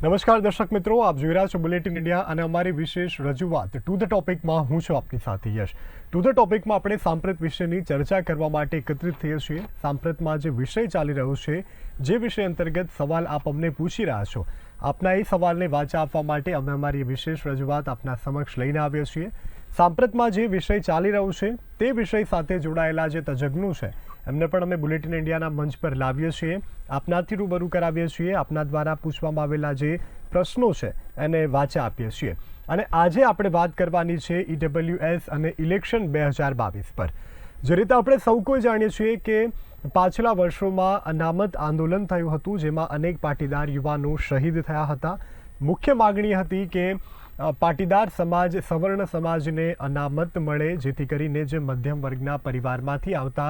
નમસ્કાર દર્શક મિત્રો, આપ જોઈ રહ્યા છો બુલેટિન ઇન્ડિયા અને અમારી વિશેષ રજૂઆત ટુ ધ ટોપિકમાં હું છું આપની સાથે યશ. ટુ ધ ટોપિકમાં આપણે સાંપ્રત વિષયની ચર્ચા કરવા માટે એકત્રિત થઈએ છીએ. સાંપ્રતમાં જે વિષય ચાલી રહ્યો છે, જે વિષય અંતર્ગત સવાલ આપ અમને પૂછી રહ્યા છો, આપના એ સવાલને વાચા આપવા માટે અમે અમારી વિશેષ રજૂઆત આપના સમક્ષ લઈને આવીએ છીએ. સાંપ્રતમાં જે વિષય ચાલી રહ્યો છે તે વિષય સાથે જોડાયેલા જે તજજ્ઞો છે એમને પણ અમે બુલેટિન ઇન્ડિયાના મંચ પર લાવીએ છીએ, આપનાથી રૂબરૂ કરાવીએ છીએ, આપના દ્વારા પૂછવામાં આવેલા જે પ્રશ્નો છે એને વાચા આપીએ છીએ. અને આજે આપણે વાત કરવાની છે EWS અને ઇલેક્શન 2022 પર. જે રીતે આપણે સૌ કોઈ જાણીએ છીએ કે પાછલા વર્ષોમાં અનામત આંદોલન થયું હતું, જેમાં અનેક પાટીદાર યુવાનો શહીદ થયા હતા. મુખ્ય માગણી હતી કે પાટીદાર સમાજ, સવર્ણ સમાજને અનામત મળે, જેથી કરીને જે મધ્યમ વર્ગના પરિવારમાંથી આવતા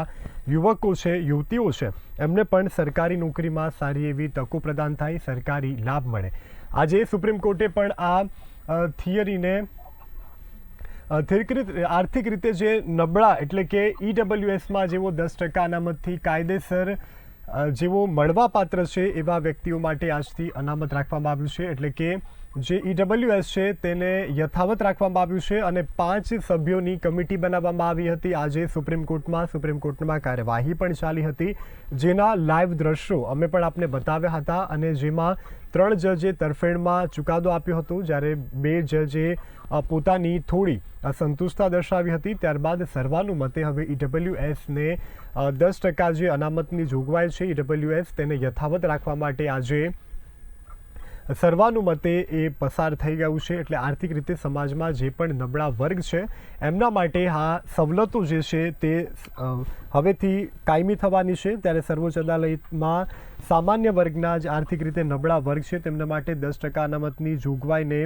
યુવકો છે, યુવતીઓ છે, એમને પણ સરકારી નોકરીમાં સારી એવી તકો પ્રદાન થાય, સરકારી લાભ મળે. આજે સુપ્રીમ કોર્ટે પણ આ થિયરીને આર્થિક રીતે જે નબળા એટલે કે EWSમાં જેવો 10% અનામતથી કાયદેસર જેવો મળવાપાત્ર છે એવા વ્યક્તિઓ માટે આજથી અનામત રાખવામાં આવ્યું છે. એટલે કે જે EWS છે તેને યથાવત રાખવામાં આવ્યું છે અને 5 સભ્યોની કમિટી બનાવવામાં આવી હતી. આજે સુપ્રીમ કોર્ટમાં કાર્યવાહી પણ ચાલી હતી, જેના લાઈવ દ્રશ્યો અમે પણ આપને બતાવ્યા હતા અને જેમાં 3 જજે તરફેણમાં ચુકાદો આપ્યો હતો, જ્યારે 2 જજે પોતાની થોડી અસંતુષ્ટતા દર્શાવી હતી. ત્યારબાદ સર્વાનુમતે હવે EWSને 10% જે અનામતની જોગવાઈ છે EWS તેને યથાવત રાખવા માટે આજે સર્વાનુમતે એ પસાર થઈ ગયું છે. એટલે આર્થિક રીતે સમાજમાં જે પણ નબળા વર્ગ છે એમના માટે આ સવલતો જે છે તે હવેથી કાયમી થવાની છે. ત્યારે સર્વોચ્ચ અદાલતમાં સામાન્ય વર્ગના જે આર્થિક રીતે નબળા વર્ગ છે તેમના માટે 10% અનામતની જોગવાઈને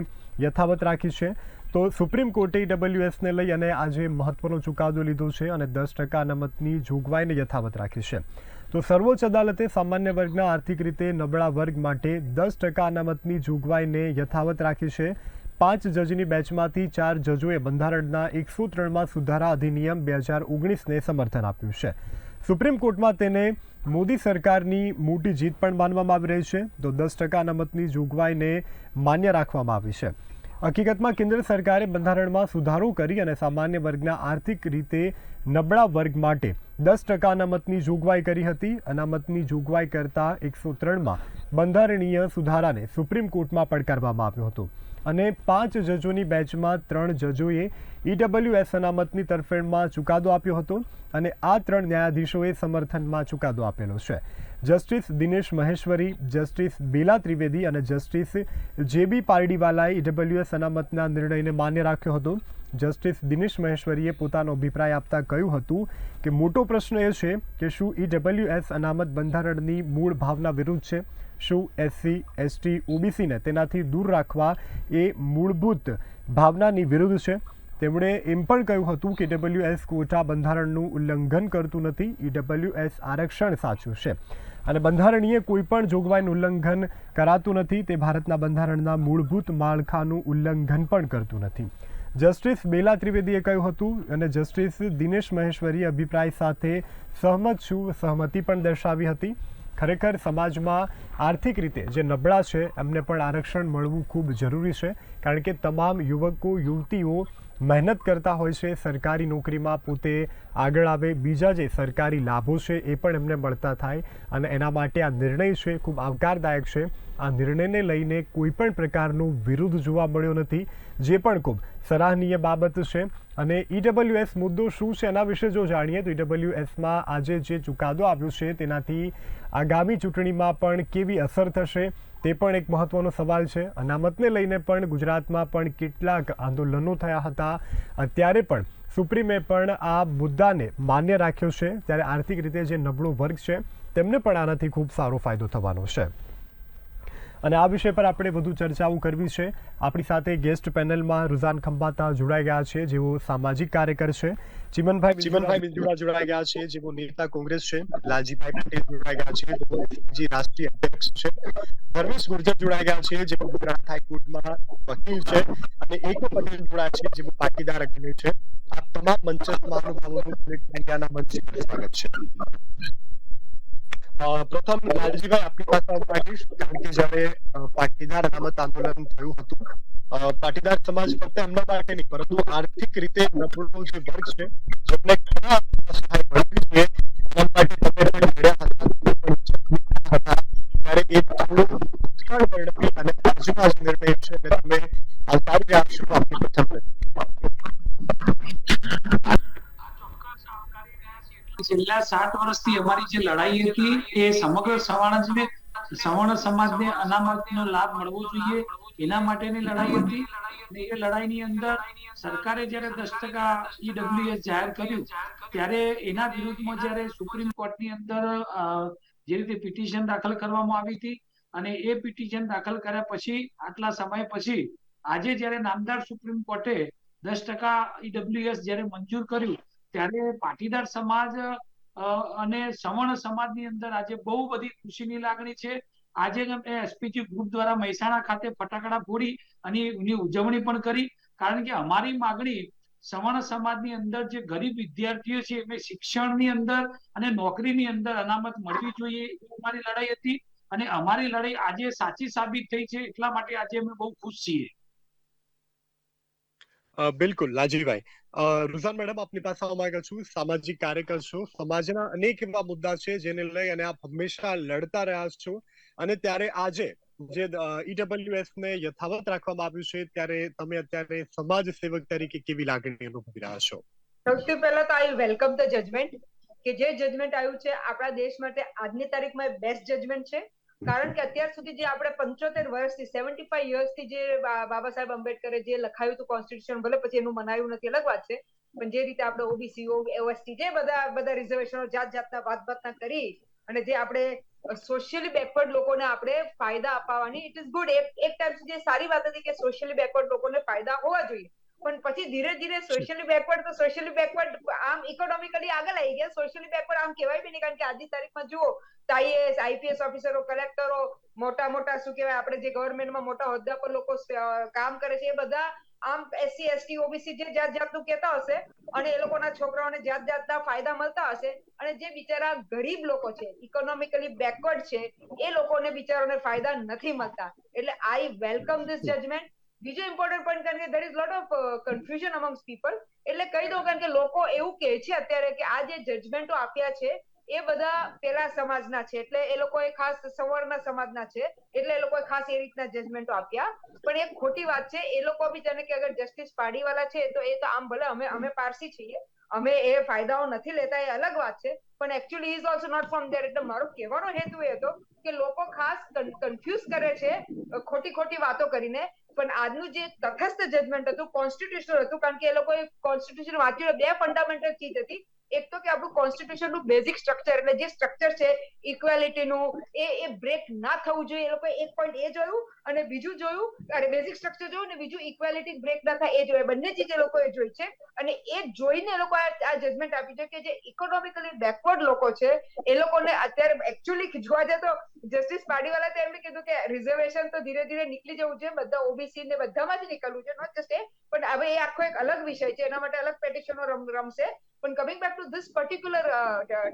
યથાવત રાખી છે. તો સુપ્રીમ કોર્ટે EWSને લઈ અને આજે મહત્વનો ચુકાદો લીધો છે અને 10% અનામતની જોગવાઈને યથાવત રાખી છે. તો સર્વોચ્ચ અદાલતે સામાન્ય વર્ગના આર્થિક રીતે નબળા વર્ગ માટે 10% અનામતની જોગવાઈને યથાવત રાખી છે. 5 જજની બેચમાંથી 4 જજોએ બંધારણના 103માં સુધારા અધિનિયમ 2019ને સમર્થન આપ્યું છે. સુપ્રીમ કોર્ટમાં તેને મોદી સરકારની મોટી જીત પણ માનવામાં આવી રહી છે. તો 10% અનામતની જોગવાઈને માન્ય રાખવામાં આવી છે. હકીકતમાં કેન્દ્ર સરકારે બંધારણમાં સુધારો કરી અને સામાન્ય વર્ગના આર્થિક રીતે નબળા વર્ગ માટે 10% અનામતની જોગવાઈ કરી હતી. અનામતની જોગવાઈ કરતા 103માં બંધારણીય સુધારાને સુપ્રીમ કોર્ટમાં પડકારવામાં આવ્યો હતો અને 5 જજોની બેચમાં 3 જજોએ EWS અનામતની તરફેણમાં ચુકાદો આપ્યો હતો અને આ 3 ન્યાયાધીશોએ સમર્થનમાં ચુકાદો આપેલો છે. જસ્ટિસ દિનેશ મહેશ્વરી, જસ્ટિસ બેલા ત્રિવેદી અને જસ્ટિસ JB પારડીવાલાએ EWS અનામતના નિર્ણયને માન્ય રાખ્યો હતો. જસ્ટિસ દિનેશ મહેશ્વરીએ પોતાનો અભિપ્રાય આપતા કહ્યું હતું કે મોટો પ્રશ્ન એ છે કે શું EWS અનામત બંધારણની મૂળ ભાવના વિરુદ્ધ છે? શું SC, ST, OBCને તેનાથી દૂર રાખવા એ મૂળભૂત ભાવનાની વિરુદ્ધ છે? તેમણે એમ પણ કહ્યું હતું કે EWS કોટા બંધારણનું ઉલ્લંઘન કરતું નથી. EWS આરક્ષણ સાચું છે અને બંધારણીય કોઈ પણ જોગવાઈનું ઉલ્લંઘન કરાતું નથી. તે ભારતના બંધારણના મૂળભૂત માળખાનું ઉલ્લંઘન પણ કરતું નથી. જસ્ટિસ બેલા ત્રિવેદીએ કહ્યું હતું અને જસ્ટિસ દિનેશ મહેશ્વરી અભિપ્રાય સાથે સહમત છું, સહમતિ પણ દર્શાવી હતી. ખરેખર સમાજમાં આર્થિક રીતે જે નબળા છે એમને પણ આરક્ષણ મળવું ખૂબ જરૂરી છે, કારણ કે તમામ યુવકો, યુવતીઓ મહેનત કરતા હોય છે, સરકારી નોકરીમાં પોતે આગળ આવે, બીજા જે સરકારી લાભો છે એ પણ એમને મળતા થાય અને એના માટે આ નિર્ણય છે ખૂબ આવકારદાયક છે. આ નિર્ણયને લઈને કોઈ પણ પ્રકારનો વિરોધ જોવા મળ્યો નથી, જે પણ ખૂબ સરાહનીય બાબત છે. અને EWS મુદ્દો શું છે એના વિશે જો જાણીએ તો EWSમાં આજે જે ચુકાદો આવ્યો છે તેનાથી આગામી ચૂંટણીમાં પણ કેવી અસર થશે તે પણ એક મહત્વનો સવાલ છે. અનામતને લઈને પણ ગુજરાતમાં પણ કેટલાક આંદોલનો થયા હતા. અત્યારે પણ સુપ્રીમે પણ આ મુદ્દાને માન્ય રાખ્યો છે. ત્યારે આર્થિક રીતે જે નબળો વર્ગ છે તેમને પણ આનાથી ખૂબ સારો ફાયદો થવાનો છે. અને આ વિષય પર આપણે વધુ ચર્ચાઓ કરવી છે. આપણી સાથે ગેસ્ટ પેનલમાં રૂઝાન ખંભાતા જોડાઈ ગયા છે, જેઓ સામાજિક કાર્યકર છે. ચિમનભાઈ બિંદુડા જોડાઈ ગયા છે, જેઓ નેતા કોંગ્રેસ છે. લાલજીભાઈ પટેલ જોડાઈ ગયા છે, જેઓ રાષ્ટ્રીય અધ્યક્ષ છે. ધર્મેશ ગુર્જર જોડાઈ ગયા છે, જેઓ ગુજરાત હાઈકોર્ટમાં વકીલ છે. અને એક પટેલ જોડાયા છે, જેઓ પાટીદાર અગ્રણી છે. આ તમામ મંચસ્થ મહાનુભાવોનું બુલેટિન ઇન્ડિયાના મંચ પર સ્વાગત છે. પ્રથમ લાલજીભાઈ આપની પાસે આવવા માંગીશ, કારણ કે જ્યારે પાટીદાર અનામત આંદોલન થયું હતું, પાટીદાર સમાજ ફક્ત એમના માટે નહીં પરંતુ આર્થિક રીતે નબળો જે વર્ગ છે, જેમને ખરા સહાય મળવી જોઈએ, એના માટે તમે પણ લડ્યા હતા, પણ જખમી હતા. ત્યારે એ તમારું દુષ્કાળ વર્ણવી અને આજનો આ જે નિર્ણય છે એટલે તમે આવકારી આપશો આપની પ્રથમ છેલ્લા 7 વર્ષથી અમારી જે લડાઈ હતી એ સમગ્ર સવર્ણ સમાજને અનામતનો લાભ મળવો જોઈએ એના માટેની લડાઈ હતી. અને એ લડાઈની અંદર સરકારે જ્યારે 10% ઈડબ્લ્યુએસ જાહેર કર્યું ત્યારે એના વિરુદ્ધમાં જ્યારે સુપ્રીમ કોર્ટની અંદર જે રીતે પિટિશન દાખલ કરવામાં આવી હતી અને એ પિટિશન દાખલ કર્યા પછી આટલા સમય પછી આજે જ્યારે નામદાર સુપ્રીમ કોર્ટે 10% ઈડબ્લ્યુએસ જ્યારે મંજૂર કર્યું ત્યારે પાટીદાર સમાજ અને સવર્ણ સમાજની અંદર આજે બહુ બધી ખુશીની લાગણી છે. આજે અમે એસપીજી ગ્રુપ દ્વારા મહેસાણા ખાતે ફટાકડા ફોડી અને એની ઉજવણી પણ કરી, કારણ કે અમારી માગણી સવર્ણ સમાજની અંદર જે ગરીબ વિદ્યાર્થીઓ છે એમને શિક્ષણની અંદર અને નોકરીની અંદર અનામત મળવી જોઈએ એ અમારી લડાઈ હતી. અને અમારી લડાઈ આજે સાચી સાબિત થઈ છે, એટલા માટે આજે અમે બહુ ખુશ છીએ. બિલકુલ લાલજીભાઈ. રુઝાન મેડમ આપની પાસે આવવા માંગુ છું. સામાજિક કાર્યકર છો, સમાજના અનેક એવા મુદ્દા છે જેને લઈ અને આપ હંમેશા લડતા રહ્યા છો, અને ત્યારે આજે જે ઈડબ્લ્યુએસ ને યથાવત રાખવામાં આવ્યું છે ત્યારે તમે અત્યારે સમાજ સેવક તરીકે કેવી લાગણી અનુભવી રહ્યા છો? સૌથી પહેલા તો આઈ વેલકમ ધ જજમેન્ટ, કે જે જજમેન્ટ આવ્યું છે આપણા દેશ માટે આજની તારીખમાં બેસ્ટ જજમેન્ટ છે. કારણ કે અત્યાર સુધી જે આપણે 75 વર્ષથી 75 યર્સથી જે બાબા સાહેબ આંબેડકરે જે લખાયું હતું કોન્સ્ટિટ્યુશન, ભલે પછી એનું મનાયું નથી અલગ વાત છે, પણ જે રીતે આપણે ઓબીસીઓ ઓએસટી જે બધા રિઝર્વેશનો જાતના ભાતના કરી અને જે આપણે સોશિયલી બેકવર્ડ લોકોને આપણે ફાયદા અપાવવાની, ઇટ ઇઝ ગુડ. એક ટાઈમ સુધી સારી વાત હતી કે સોશિયલી બેકવર્ડ લોકોને ફાયદા હોવા જોઈએ, પણ પછી ધીરે ધીરે સોશિયલી બેકવર્ડ આમ ઇકોનોમિકલી આગળ આવી ગયા. સોશિયલી બેકવર્ડ આમ કહેવાય બી નહીં, કારણ કે આજની તારીખમાં જુઓ આઈએએસ આઈપીએસ ઓફિસરો, કલેક્ટરો, મોટા શું કહેવાય આપણે જે ગવર્મેન્ટમાં મોટા હોદ્દા પર લોકો કામ કરે છે એ બધા આમ એસસી એસટી ઓબીસી જે જાતનું કહેતા હશે અને એ લોકોના છોકરાઓને જાતના ફાયદા મળતા હશે, અને જે બિચારા ગરીબ લોકો છે, ઇકોનોમિકલી બેકવર્ડ છે, એ લોકોને બિચારોને ફાયદા નથી મળતા. એટલે આઈ વેલકમ ધીસ જજમેન્ટ. બીજો ઇમ્પોર્ટન્ટ પોઈન્ટ, કારણ કે there is lot of confusion amongst people, એટલે કહી દઉં, કારણ કે લોકો એવું કહે છે અત્યારે કે આ જે જજમેન્ટો આપ્યા છે એ બધા પેલા સમાજના છે, એટલે એ લોકોએ ખાસ સવર્ણ સમાજના છે એટલે એ લોકોએ ખાસ એ રીતના જજમેન્ટો આપ્યા. પણ એક ખોટી વાત છે, એ લોકો બી જાણે કે અગર જસ્ટિસ પાડીવાલા છે તો એ તો આમ ભલે અમે પારસી છીએ, અમે એ ફાયદાઓ નથી લેતા, એ અલગ વાત છે, પણ actually is also not from there. એટલે મારો કહેવાનો હેતુ એ હતો કે લોકો ખાસ કન્ફ્યુઝ કરે છે ખોટી વાતો કરીને. પણ આજનું જે તટસ્થ જજમેન્ટ હતું, કોન્સ્ટિટ્યુશનલ હતું, કારણ કે એ લોકોએ કોન્સ્ટિટ્યુશન વાંચ્યું, બે ફંડામેન્ટલ ચીજ હતી. એક તો કે આપણું કોન્સ્ટિટ્યુશનનું બેઝિક સ્ટ્રક્ચર, એટલે જે સ્ટ્રક્ચર છે ઇક્વાલિટીનું, એ બ્રેક ના થવું જોઈએ. એ લોકોએ એક પોઈન્ટ એ જોયું અને બીજું જોયું, બેઝિક સ્ટ્રક્ચર જોયું ને બીજું ઇક્વાલિટી બ્રેક ના થાય એ જોયું. બંને ચીજ એ લોકોએ જોઈ છે અને એ જોઈને એ લોકો આ જજમેન્ટ આપી છે કે જે ઇકોનોમિકલી બેકવર્ડ લોકો છે એ લોકોને અત્યારે એકચ્યુઅલી જોવા જાય તો જસ્ટિસ પાડીવાલા તો એમને કીધું કે રિઝર્વેશન તો ધીરે ધીરે નીકળી જવું છે, બધા ઓબીસી ને બધામાં જ નીકળવું છે, નોટ જસ્ટ એ. પણ હવે એ આખો એક અલગ વિષય છે, એના માટે અલગ પેટિશનો રમશે. પણ coming back to this particular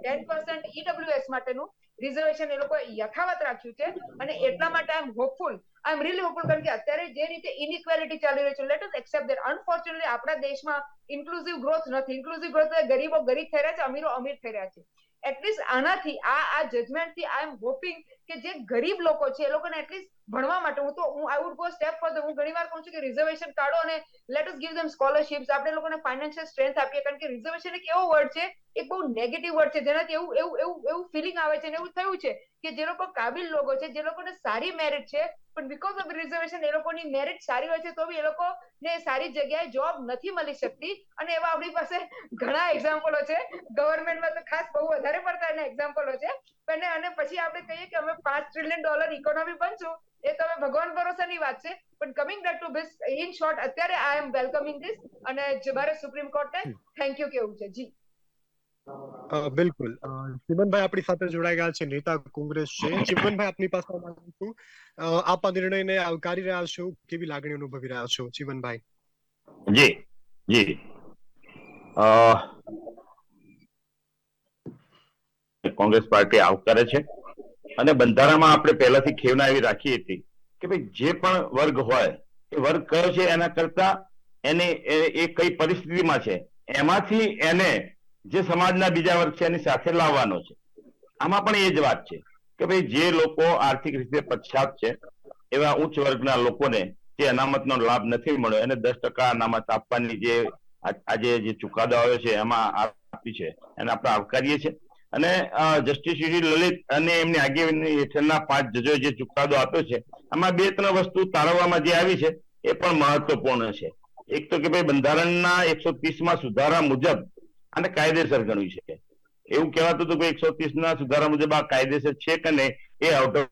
10% EWS માટેનું રિઝર્વેશન એ લોકો યથાવત રાખ્યું છે, અને એટલા માટે આઈ એમ રિયલી હોપફુલ, કારણ કે અત્યારે જે રીતે ઇનઇક્વાલિટી ચાલી રહી છે, let us accept that. Unfortunately આપણા દેશમાં ઇન્ક્લુઝિવ ગ્રોથ નથી. ઇન્ક્લુઝિવ ગ્રોથ ગરીબો ગરીબ થઈ રહ્યા છે, અમીરો અમીર થઈ રહ્યા છે. એટલીસ્ટ આનાથી આ જજમેન્ટથી આઈ એમ હોપિંગ કે જે ગરીબ લોકો છે એ લોકોને એટલીસ્ટ ભણવા માટે, હું I would go step further. હું ઘણી વાર કહું છું કે રિઝર્વેશન કાઢો અને લેટ અસ ગીવ ધેમ સ્કોલરશિપ્સ. આપણે લોકોને ફાઇનાન્શિયલ સ્ટ્રેન્થ આપીએ, કારણ કે રિઝર્વેશન એક એવો વર્ડ છે, એક બહુ નેગેટિવ વર્ડ છે, જેનાથી એવું ફિલિંગ આવે છે અને એવું થયું છે કે જે લોકો કાબિલ લોકો છે, જે લોકોને સારી મેરિટ છે, પણ બીકોઝ ઓફ રિઝર્વેશન એ લોકોની મેરિટ સારી હોય છે તો બી એ લોકોને સારી જગ્યાએ જોબ નથી મળી શકતી. અને એવા આપણી પાસે ઘણા એક્ઝામ્પલો છે, ગવર્મેન્ટમાં તો ખાસ બહુ વધારે પડતા એના એક્ઝામ્પલો છે. અને પછી આપણે કહીએ કે અમે $5 ટ્રિલિયન ઇકોનોમી બનશું, એ તો હવે ભગવાન ભરોસાની વાત છે. પણ coming back to this, in short, અત્યારે આઈ એમ વેલકમિંગ ધીસ, અને મારે સુપ્રીમ કોર્ટને થેન્ક યુ કેવું છે. જી બિલકુલ. ચીમનભાઈ આપણી સાથે જોડાઈ ગયા છે, નેતા કોંગ્રેસ છે. ચીમનભાઈ આપની પાસે માંગુ છું, આપ આ નિર્ણયને આવકારી રહ્યા છો, કેવી લાગણી અનુભવી રહ્યા છો ચીમનભાઈ? જી જી કોંગ્રેસ પાર્ટી આવકારે છે અને બંધારણમાં આપણે પહેલાથી ખેવના એવી રાખી હતી કે ભાઈ જે પણ વર્ગ હોય એ વર્ગ કયો છે એના કરતા એ કઈ પરિસ્થિતિમાં છે એમાંથી એને જે સમાજના બીજા વર્ગ છે એની સાથે લાવવાનો છે. આમાં પણ એ જ વાત છે કે ભાઈ જે લોકો આર્થિક રીતે પછાત છે એવા ઉચ્ચ વર્ગના લોકોને જે અનામતનો લાભ નથી મળ્યો એને 10% અનામત આપવાની જે આજે જે ચુકાદો આવ્યો છે એમાં આપી છે એને આપણે આવકારીએ છીએ. અને જસ્ટિસ શ્રી લલિત અને એમની આગેવાની હેઠળના 5 જજોએ જે ચુકાદો આપ્યો છે આમાં 2-3 વસ્તુ તારવવામાં જે આવી છે એ પણ મહત્વપૂર્ણ છે. એક તો કે ભાઈ બંધારણના 130માં સુધારા મુજબ આને કાયદેસર ગણ્યું છે. એવું કહેવાતું હતું કે 130ના સુધારા મુજબ આ કાયદેસર છે કે નહીં એ આઉટ ઓફ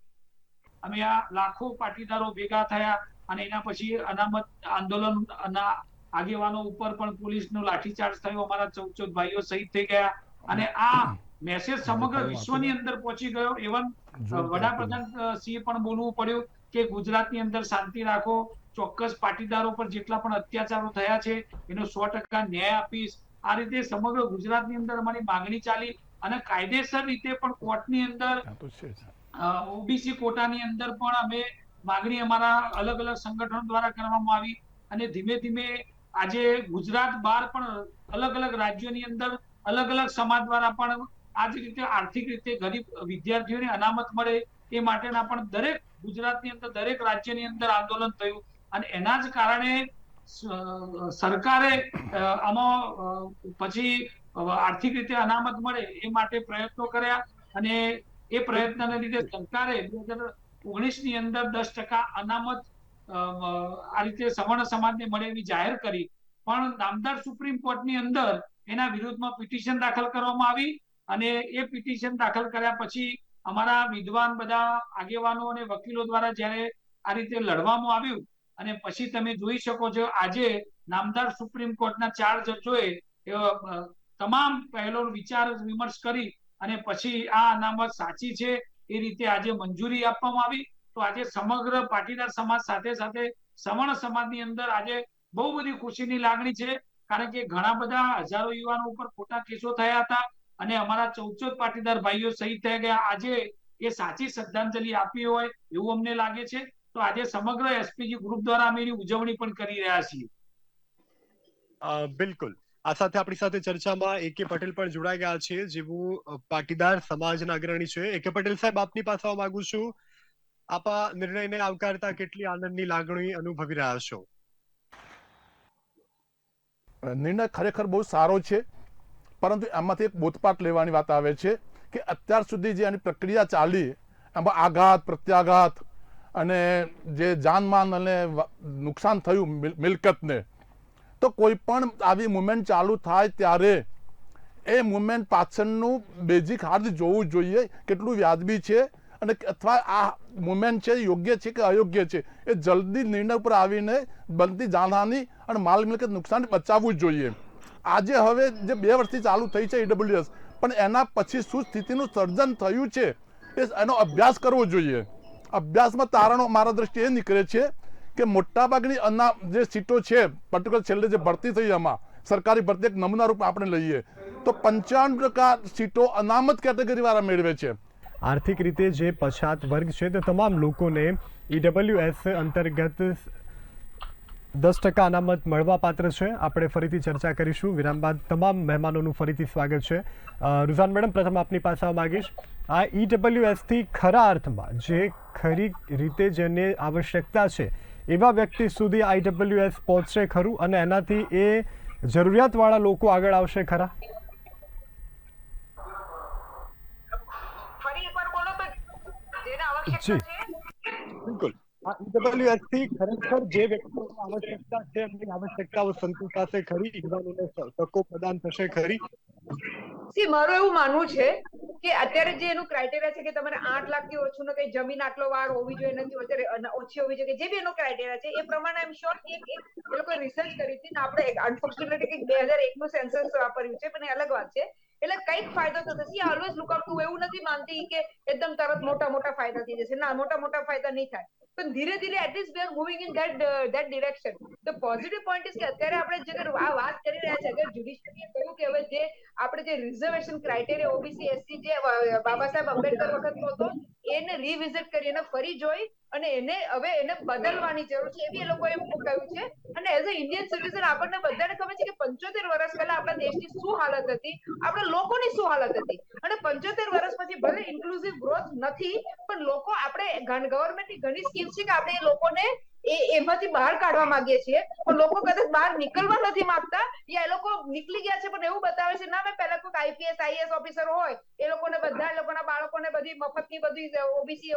અમે આ લાખો પાટીદારો ભેગા થયા અને એના પછી અનામત આંદોલનના આગેવાનો ઉપર પણ પોલીસનો લાઠીચાર્જ થયો, અમારા 14 ભાઈઓ શહીદ થઈ ગયા અને આ મેસેજ સમગ્ર વિશ્વની અંદર પહોંચી ગયો. ઇવન વડાપ્રધાન સિંહ પણ બોલવું પડ્યું કે ગુજરાતની અંદર શાંતિ રાખો, ચોક્કસ પાટીદારો પર જેટલા પણ અત્યાચારો થયા છે એનો 100% ન્યાય આપીશ. આ રીતે સમગ્ર ગુજરાતની અંદર અમારી માંગણી ચાલી અને કાયદેસર રીતે પણ કોર્ટની અંદર ઓબીસી કોટાની અંદર પણ અમે માંગણી અમારા અલગ અલગ સંગઠનો દ્વારા કરવામાં આવી અને ધીમે ધીમે આજે ગુજરાત બહાર પણ અલગ અલગ રાજ્યોની અંદર અલગ અલગ સમાજ દ્વારા પણ આ જ રીતે આર્થિક રીતે ગરીબ વિદ્યાર્થીઓને અનામત મળે એ માટેના પણ દરેક ગુજરાતની અંદર દરેક રાજ્યની અંદર આંદોલન થયું અને એના જ કારણે સરકારે આમાં પછી આર્થિક રીતે અનામત મળે એ માટે પ્રયત્નો કર્યા અને એ પ્રયત્નને લીધે સરકારે 2019 ની અંદર 10% અનામત આ રીતે સવર્ણ સમાજને મળે એવી જાહેર કરી. પણ નામદાર સુપ્રીમ કોર્ટની અંદર એના વિરુદ્ધમાં પિટિશન દાખલ કરવામાં આવી અને એ પિટિશન દાખલ કર્યા પછી અમારા વિદ્વાન બધા આગેવાનો અને વકીલો દ્વારા જ્યારે આ રીતે લડવામાં આવ્યું અને પછી તમે જોઈ શકો છો આજે નામદાર સુપ્રીમ કોર્ટના 4 જજોએ તમામ પહેલો વિચાર વિમર્શ કરી અને પછી આ અનામત સાચી છે એ રીતે આજે મંજૂરી આપવામાં આવી. તો આજે સમગ્ર પાટીદાર સમાજ સાથે સાથે સવર્ણ સમાજની અંદર આજે બહુ બધી ખુશીની લાગણી છે કારણ કે ઘણા બધા હજારો યુવાનો ઉપર ખોટા કેસો થયા હતા અને અમારા 14 પાટીદાર ભાઈઓ શહીદ થઈ ગયા. આજે એ સાચી શ્રદ્ધાંજલિ આપી હોય એવું અમને લાગે છે. તો આજે સમગ્ર એસપીજી ગ્રુપ દ્વારા અમે એની ઉજવણી પણ કરી રહ્યા છીએ. બિલકુલ. આ સાથે આપણી સાથે ચર્ચામાં AK પટેલ પણ જોડાઈ ગયા છે, જેઓ પાટીદાર સમાજના અગ્રણી છે. AK પટેલ સાહેબ, આપની પાસે આવવા માંગુ છું. આપ આ નિર્ણયને આવકારતા કેટલી આનંદની લાગણી અનુભવી રહ્યા છો? નિર્ણય ખરેખર બહુ સારો છે, પરંતુ એમાંથી એક બોધપાઠ લેવાની વાત આવે છે કે અત્યાર સુધી જે આની પ્રક્રિયા ચાલી એમાં આઘાત પ્રત્યાઘાત અને જે જાનમાન અને નુકસાન થયું મિલકતને, તો કોઈ પણ આવી મુવમેન્ટ ચાલુ થાય ત્યારે એ મુવમેન્ટ પાછળનું બેઝિક હાર્દ જોવું જોઈએ, કેટલું વ્યાજબી છે અને અથવા આ મુવમેન્ટ છે યોગ્ય છે કે અયોગ્ય છે. એ જલ્દી નિર્ણય ઉપર આવીને બનતી જાનહાની અને માલ મિલકત નુકસાન બચાવવું જોઈએ. આજે હવે જે 2 વર્ષથી ચાલુ થઈ છે EWS, પણ એના પછી શું સ્થિતિનું સર્જન થયું છે એનો અભ્યાસ કરવો જોઈએ. અભ્યાસમાં તારણો મારા દ્રષ્ટિએ એ નીકળે છે કે મોટાભાગની જે સીટો છે, પર્ટિક્યુલર છેલ્લે જે ભરતી થઈ એમાં સરકારી ભરતી એક નમૂના રૂપ આપણે લઈએ તો 95% સીટો અનામત કેટેગરી વાળા મેળવે છે. આર્થિક રીતે જે પછાત વર્ગ છે તે તમામ લોકોને EWS અંતર્ગત 10% અનામત મળવા પાત્ર છે. આપણે ફરીથી ચર્ચા કરીશું. વિરામ બાદ તમામ મહેમાનોનું ફરીથી સ્વાગત છે. રુઝાન મેડમ, પ્રથમ આપની પાસે આવવા માંગીશ. આ EWS થી ખરા અર્થમાં જે ખરી રીતે જેને આવશ્યકતા છે એવા વ્યક્તિ સુધી આ EWS પહોંચશે ખરું અને એનાથી એ જરૂરિયાતવાળા લોકો આગળ આવશે ખરા? જી બિલકુલ. આ EWS થી ખરેખર જે વ્યક્તિઓને આવશ્યકતા છે એમની આવશ્યકતાઓ સંતોષાશે ખરી? યુવાનોને તકો પ્રદાન થશે ખરી? મારું એવું માનવું છે કે અત્યારે જે એનું ક્રાઇટેરિયા છે કે તમારે 8 લાખથી ઓછું ને કઈ જમીન આટલો વાર હોવી જોઈએ, નથી વધારે ઓછી હોવી જોઈએ, જે બી એનો ક્રાઇટેરિયા છે એ પ્રમાણે આઈ એમ શ્યોર કે એ લોકો રિસર્ચ કરી હતી ને આપણે અનફોર્ચ્યુનેટલી કંઈક 2001 નું સેન્સસ વાપર્યું છે, પણ એ અલગ વાત છે. એટલે કંઈક ફાયદો થશે. C always look out. એવું નથી માનતી કે એકદમ તરત મોટા ફાયદા થઈ જશે. ના, મોટા ફાયદા નહીં થાય. પણ ધીરે ધીરે at least we are moving in that direction. The positive point is કે અત્યારે આપણે જે આ વાત કરી રહ્યા છે, અગર જ્યુડિશિયરીએ કહ્યું કે હવે જે આપણે જે રિઝર્વેશન ક્રાઇટેરિયા ઓબીસી એસસી જે બાબા સાહેબ આંબેડકર વખતનો હતો એને રિવિઝિટ કરી એને ફરી જોઈ અને એને હવે એને બદલવાની જરૂર છે એવી એ લોકોએ કહ્યું છે. અને એઝ અ ઇન્ડિયન સિટીઝન આપણને બધાને ખબર છે કે 75 વર્ષ પહેલા આપણા દેશની શું હાલત હતી, આપણા લોકોની શું હાલત હતી, અને 75 વર્ષ પછી ભલે ઇન્ક્લુઝિવ ગ્રોથ નથી પણ લોકો આપણે ગવર્મેન્ટની ઘણી સ્કીમ છે કે આપણે એ લોકોને એમાંથી બહાર કાઢવા માંગીએ છીએ, પણ લોકો કદાચ બહાર નીકળવા નથી માંગતા યા એ લોકો નીકળી ગયા છે પણ એવું બતાવે છે ના મેં પહેલા કોઈક આઈપીએસ આઈએસ ઓફિસર હોય એ લોકોને બધા એ લોકોના બાળકોને બધી મફતની બધી ઓબીસી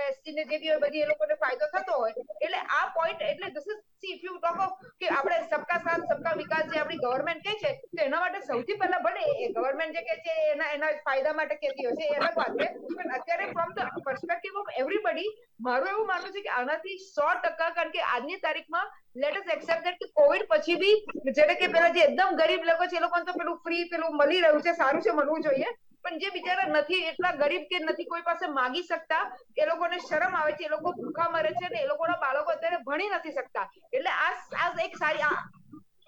એસસી ને જે બી હોય બધી એ લોકોને ફાયદો થતો હોય. એટલે આ પોઈન્ટ એટલે this is C if you talk of કે આપણે સબકા સાથ સબકા વિકાસ જે આપણી ગવર્મેન્ટ કહે છે તો એના માટે સૌથી પહેલા ભલે એ ગવર્મેન્ટ જે કહે છે એના ફાયદા માટે કહેતી હોય છે એ અલગ વાત છે, પણ અત્યારે from the perspective of everybody મારું એવું માનવું છે કે આનાથી 100% કારણ કે આજની તારીખમાં લેટ અસ એક્સેપ્ટ ધેટ કે કોવિડ પછી બી જેને કે પેલા જે એકદમ ગરીબ લોકો છે એ લોકોને તો પેલું ફ્રી પેલું મળી રહ્યું છે, સારું છે, મળવું જોઈએ, પણ જે બિચારા નથી એટલા ગરીબ કે નથી કોઈ પાસે માંગી શકતા એ લોકોને શરમ આવે છે, એ લોકો ભૂખા મરે છે ને એ લોકોના બાળકો અત્યારે ભણી નથી શકતા. એટલે આ એક સારી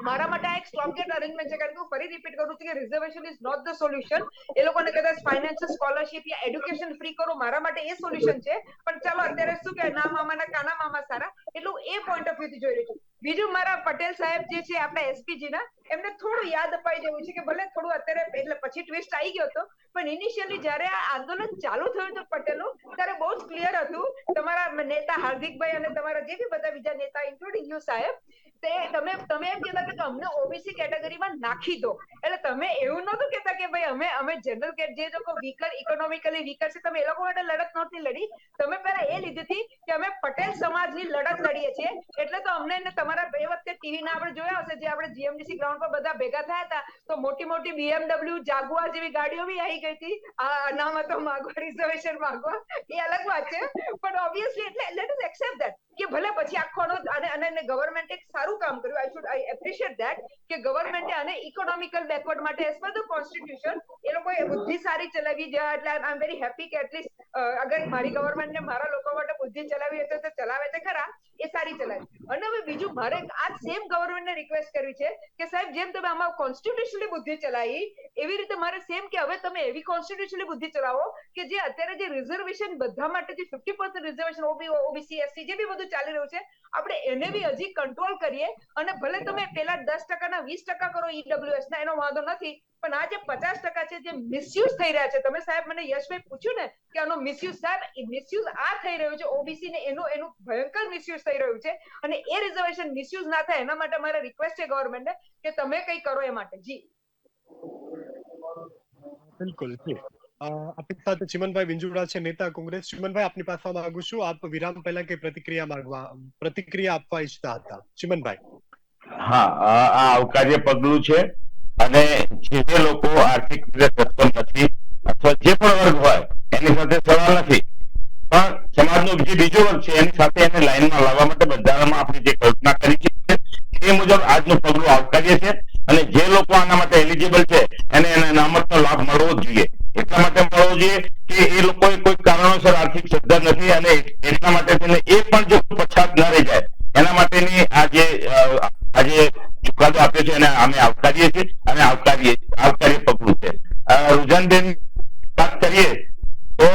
મારા માટે આ એક સ્ટ્રોંગેસ્ટ અરેન્જમેન્ટ છે. કારણ કે હું ફરી રિપીટ કરું છું કે reservation is not the solution. એ લોકોને કદાચ ફાઇનાન્શિયલ સ્કોલરશિપ યા એડ્યુકેશન ફ્રી કરો મારા માટે એ સોલ્યુશન છે, પણ ચાલો અત્યારે શું કે ના મામાના કાના મામા સારા, એટલું એ પોઈન્ટ ઓફ વ્યૂ થી જોઈ રહી છું. બીજું મારા પટેલ સાહેબ જે છે આપણા એસપીજી ના એમને થોડું યાદ અપાઈ જેવું છે કે ભલે થોડું અત્યારે એટલે પછી ટ્વિસ્ટ આવી ગયો હતો પણ ઇનિશિયલી જયારે આ આંદોલન ચાલુ થયું હતું પટેલો ત્યારે બહુ જ ક્લિયર હતું. તમારા નેતા હાર્દિકભાઈ અને તમારા જે બી બધા બીજા નેતા ઇન્ક્લુડિંગ યુ સાહેબ તે તમે એમ કહેતા કે અમને ઓબીસી કેટેગરીમાં નાખી દો. એટલે તમે એવું નહોતું કહેતા કે ભાઈ અમે જનરલ કેટ જે લોકો વીકર ઇકોનોમિકલી વીકર છે તમે એ લોકો માટે લડત નહોતી લડી, તમે પહેલા એ લીધી હતી કે અમે પટેલ સમાજની લડત લડીએ છીએ. એટલે તો અમને તમારા એ વખતે ટીવી ના આપણે જોયા હશે જે આપણે જીએમડીસી ગ્રાઉન્ડ પર બધા ભેગા થયા હતા તો મોટી મોટી BMW જાગુઆર જેવી ગાડીઓ બી આવી ગઈ હતી. આ અનામતો માંગવા, રિઝર્વેશન માંગવા, એ અલગ વાત છે, પણ ઓબ્વિયસલી એટલે લેટ અસ એક્સેપ્ટ ધેટ કે ભલે પછી આખો અને ગવર્મેન્ટ એક સારું કામ કર્યું. આઈ એપ્રિશિએટ ધેટ કે ગવર્મેન્ટે આને ઇકોનોમિકલ બેકવર્ડ માટે એઝ પર ધ કોન્સ્ટિટ્યુશન એ લોકોએ બુદ્ધિ સારી ચલાવી જ્યાં એટલે આઈ એમ વેરી હેપી કે એટલીસ્ટ અગર મારી ગવર્મેન્ટને મારા લોકો માટે બુદ્ધિ ચલાવી હશે તો ચલાવે છે ખરા, એ સારી ચલાવી. અને હવે બીજું મારે આ સેમ ગવર્મેન્ટને રિક્વેસ્ટ કરવી છે કે સાહેબ જેમ તમે આમાં કોન્સ્ટિટ્યુશનલી બુદ્ધિ ચલાવી એવી રીતે મારે સેમ કે હવે તમે એવી કોન્સ્ટિટ્યુશનલી બુદ્ધિ ચલાવો કે જે અત્યારે જે રિઝર્વેશન બધા માટે જે 50% રિઝર્વેશન ઓબીસી એસસી જે બી બધું ચાલી રહ્યું છે આપણે એને બી હજી કંટ્રોલ કરીએ. અને ભલે તમે પેલા 10% ના 20% કરો ઈડબ્લ્યુએસ ના એનો વાંધો નથી, પણ આ જે 50% છે જે મિસયુઝ થઈ રહ્યા છે, તમે સાહેબ મને યશભાઈ પૂછ્યું ને કે આનો મિસયુઝ સાહેબ મિસયુઝ આ થઈ રહ્યું છે ઓબીસી ને એનું ભયંકર મિસયુઝ થઈ રહ્યું છે અને એ રિઝર્વેશન મિસયુઝ ના થાય એના માટે મારે રિક્વેસ્ટ છે ગવર્મેન્ટને કે તમે કંઈ કરો એ માટે. જી બિલકુલ જી. આપણી સાથે ચિમનભાઈ વિંજુડા છે, નેતા કોંગ્રેસ. ચિમનભાઈ આપની પાસે માંગુ છું, આપ વિરામ પહેલા કે પ્રતિક્રિયા આપવા ઈચ્છતા હતા. ચિમનભાઈ. હા, આ આવકાર્ય પગલું છે અને જે લોકો આર્થિક રીતે સક્ષમ નથી અથવા જે પણ વર્ગ હોય એની સાથે સવાલ નથી, પણ સમાજનો જે બીજો વર્ગ છે એની સાથે એને લાઈનમાં લાવવા માટે બંધારણમાં આપણે જે કલ્પના કરી છે એ મુજબ આજનું પગલું આવકાર્ય છે. અને જે લોકો આના માટે એલિજિબલ છે એને અનામતનો લાભ મળવો જ જોઈએ. એટલા માટે મળવો જોઈએ કે એ લોકોએ કોઈ કારણોસર આર્થિક સદ્ધર નથી અને એટલા માટે એ પણ જો પછાત ન રહી જાય એના માટેની આજે ચુકાદો આપ્યો છે અને અમે આવકારીએ છીએ અને આવકાર્ય પગલું છે. રૂઝાનબેન વાત કરીએ તો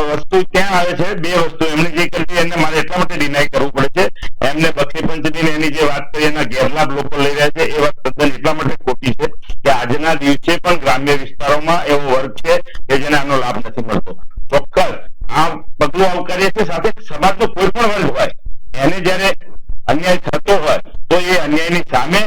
વસ્તુ ક્યાં આવે છે, બે વસ્તુ એમને જે કરી એને મારે એટલા માટે ડિનાય કરવું પડે છે. એમને બકરી પંચની એની જે વાત કરી એના ગેરલાભ લોકો લઈ રહ્યા છે એ વાત તદ્દન એટલા માટે ખોટી છે કે આજના દિવસે પણ ગ્રામ્ય વિસ્તારોમાં એવો વર્ગ છે કે જેને આનો લાભ નથી મળતો. ચોક્કસ આ પગલું આવકારીએ છે. સાથે સમાજનો કોઈ પણ વર્ગ હોય એને જયારે અન્યાય થતો હોય તો એ અન્યાયની સામે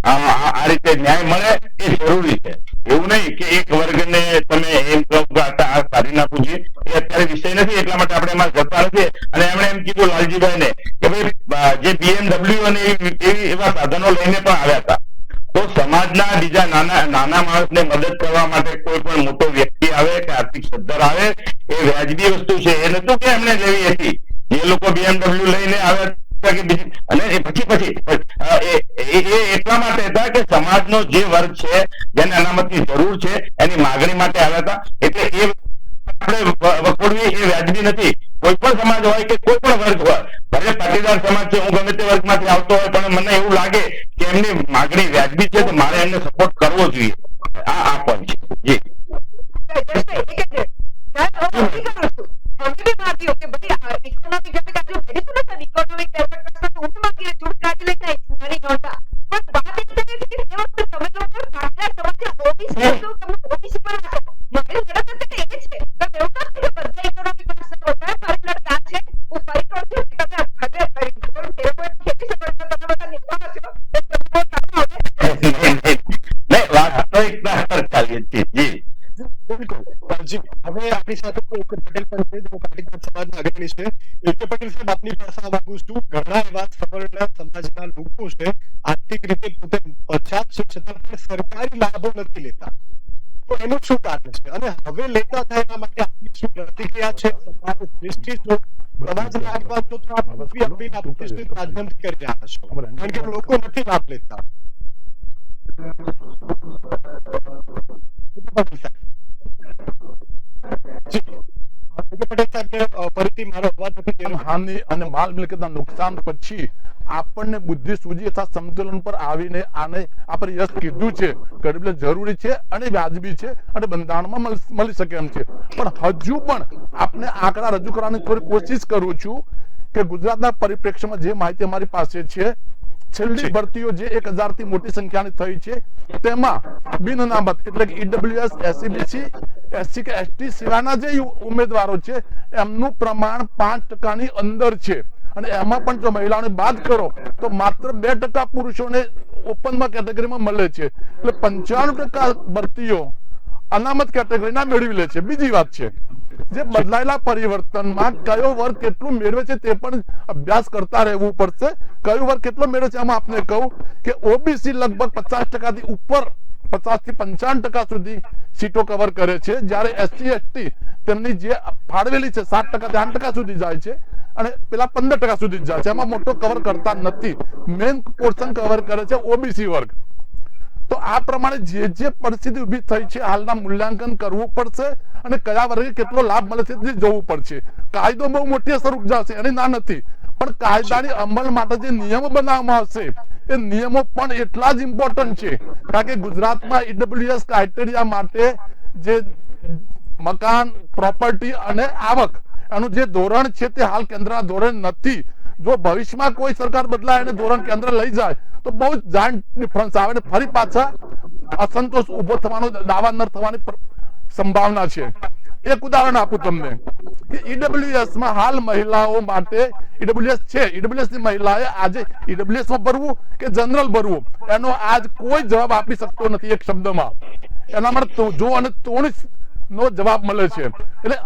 આ રીતે ન્યાય મળે એ જરૂરી છે. એવું નહીં કે એક વર્ગને તમે એમ કહો કે આ કાઢી નાખવું જોઈએ, એ અત્યારે વિષય નથી એટલા માટે આપણે એમાં જતા નથી. અને એમણે એમ કીધું લાલજીભાઈને કે ભાઈ જે BMW અને એવા સાધનો લઈને પણ આવ્યા હતા, તો સમાજના બીજા નાના માણસને મદદ કરવા માટે કોઈ પણ મોટો વ્યક્તિ આવે કે આર્થિક સદ્ધર આવે એ વ્યાજબી વસ્તુ છે. એ નતું કે એમને લેવી હતી. જે લોકો BMW લઈને આવ્યા અને એ પછી એટલા માટે હતા કે સમાજનો જે વર્ગ છે જેને અનામતની જરૂર છે એની માગણી માટે આવ્યા હતા. એટલે એ આપણે વખોડવી એ વ્યાજબી નથી. કોઈ પણ સમાજ હોય કે કોઈ પણ વર્ગ હોય, ભલે પાટીદાર સમાજ છે, હું ગમે તે વર્ગમાંથી આવતો હોય, પણ મને એવું લાગે કે એમની માગણી વ્યાજબી છે તો મારે એમને સપોર્ટ કરવો જોઈએ. આ પોઈન્ટ છે. જી નહીં, વાસ્તવિકતા પર ચાલીએ છીએ. જી બિલકુલ જી, હવે આપણી સાથે એક પટેલ પણ છે, જેઓ પાટીદાર સમાજના અગ્રણી છે. એક પટેલ સાહેબ, આપની પાસે આવવા માંગુ છું. ઘણા એવા સવર્ણ સમાજના લોકો છે, આર્થિક રીતે પોતે પછાત છે, છતાં પણ સરકારી લાભો નથી લેતા. તો એનું શું કારણ છે, અને હવે લેતા થાય એના માટે આપની શું પ્રતિક્રિયા છે? તમારી દૃષ્ટિ શું? સમાજના આગેવાન તો આપ પૂરી અપીલ આપ દૃષ્ટિ માધ્યમથી કરી રહ્યા છો, કારણ કે લોકો નથી લાભ લેતા. પટેલ સાહેબ, ફરીથી મારો અવાજ નથી. હાનિ અને માલ મિલકતના નુકસાન પછી આપણને બુદ્ધિ સૂજી અથવા સંતુલન પર આવીને આને આપણે યશ કીધું છે કે એટલે જરૂરી છે અને વ્યાજબી છે અને બંધારણમાં મળી શકે એમ છે. પણ હજુ પણ આપણે આંકડા રજૂ કરવાની થોડી કોશિશ કરું છું કે ગુજરાતના પરિપ્રેક્ષ્યમાં જે માહિતી અમારી પાસે છે, છેલ્લી ભરતીઓ જે 1000 થી મોટી સંખ્યાની થઈ છે, તેમાં બિન અનામત એટલે કે ઈડબ્લ્યુએસ, એસસીબીસી, એસસી કે એસટી સિવાયના જે ઉમેદવારો છે એમનું પ્રમાણ 5% ની અંદર છે. અને એમાં પણ જો મહિલાઓને બાદ કરો તો માત્ર 2% પુરુષોને ઓપનમાં કેટેગરીમાં મળે છે. એટલે 95% ભરતીઓ અનામત કેટેગરીના મેળવી લે છે. બીજી વાત છે, જે બદલાયેલા પરિવર્તનમાં કયો વર્ગ કેટલું મેળવે છે તે પણ અભ્યાસ કરતા રહેવું પડશે. કયો વર્ગ કેટલો મેળવે છે આમાં આપને કહું કે ઓબીસી લગભગ 50% થી ઉપર 50 થી 55% સુધી સીટો કવર કરે છે, જ્યારે એસસી એસટી તેમની જે ફાળવેલી છે 7% થી 8% સુધી જાય છે અને પેલા 15% સુધી જ જાય છે. એમાં મોટો કવર કરતા નથી. મેઇન પોર્શન કવર કરે છે ઓબીસી વર્ગ. તો આ પ્રમાણે જે પરિસ્થિતિ ઊભી થઈ છે, હાલના મૂલ્યાંકન કરવું પડશે અને કયા વર્ગે કેટલો લાભ મળે છે તે જોવું પડશે. કાયદો બહુ મોટી અસર ઉપજાવશે, એની ના નથી, પણ કાયદાની અમલ માટે જે નિયમો બનાવવામાં આવશે એ નિયમો પણ એટલા જ ઇમ્પોર્ટન્ટ છે. કારણ કે ગુજરાતમાં ઈડબ્લ્યુએસ ક્રાઇટેરિયા માટે જે મકાન, પ્રોપર્ટી અને આવક એનું જે ધોરણ છે તે હાલ કેન્દ્રના ધોરણ નથી. જો ભવિષ્યમાં કોઈ સરકાર બદલાય અને ધોરણ કેન્દ્ર લઈ જાય તો બહુ જ જાયન્ટ ડિફરન્સ આવે અને ફરી પાછા અસંતોષ ઉભો થવાનો, દાવાનળ થવાની સંભાવના છે. એક ઉદાહરણ આપું તમને કે ઈડબ્લ્યુએસ માં હાલ મહિલાઓ માટે ઈડબ્લ્યુએસ છે, ઈડબ્લ્યુએસ ની મહિલાએ આજે ઈડબ્લ્યુએસ માં ભરવું કે જનરલ ભરવું એનો આજ કોઈ જવાબ આપી શકતો નથી એક શબ્દમાં. એના માટે જો અને તોણી નો જવાબ મળે છે. એટલે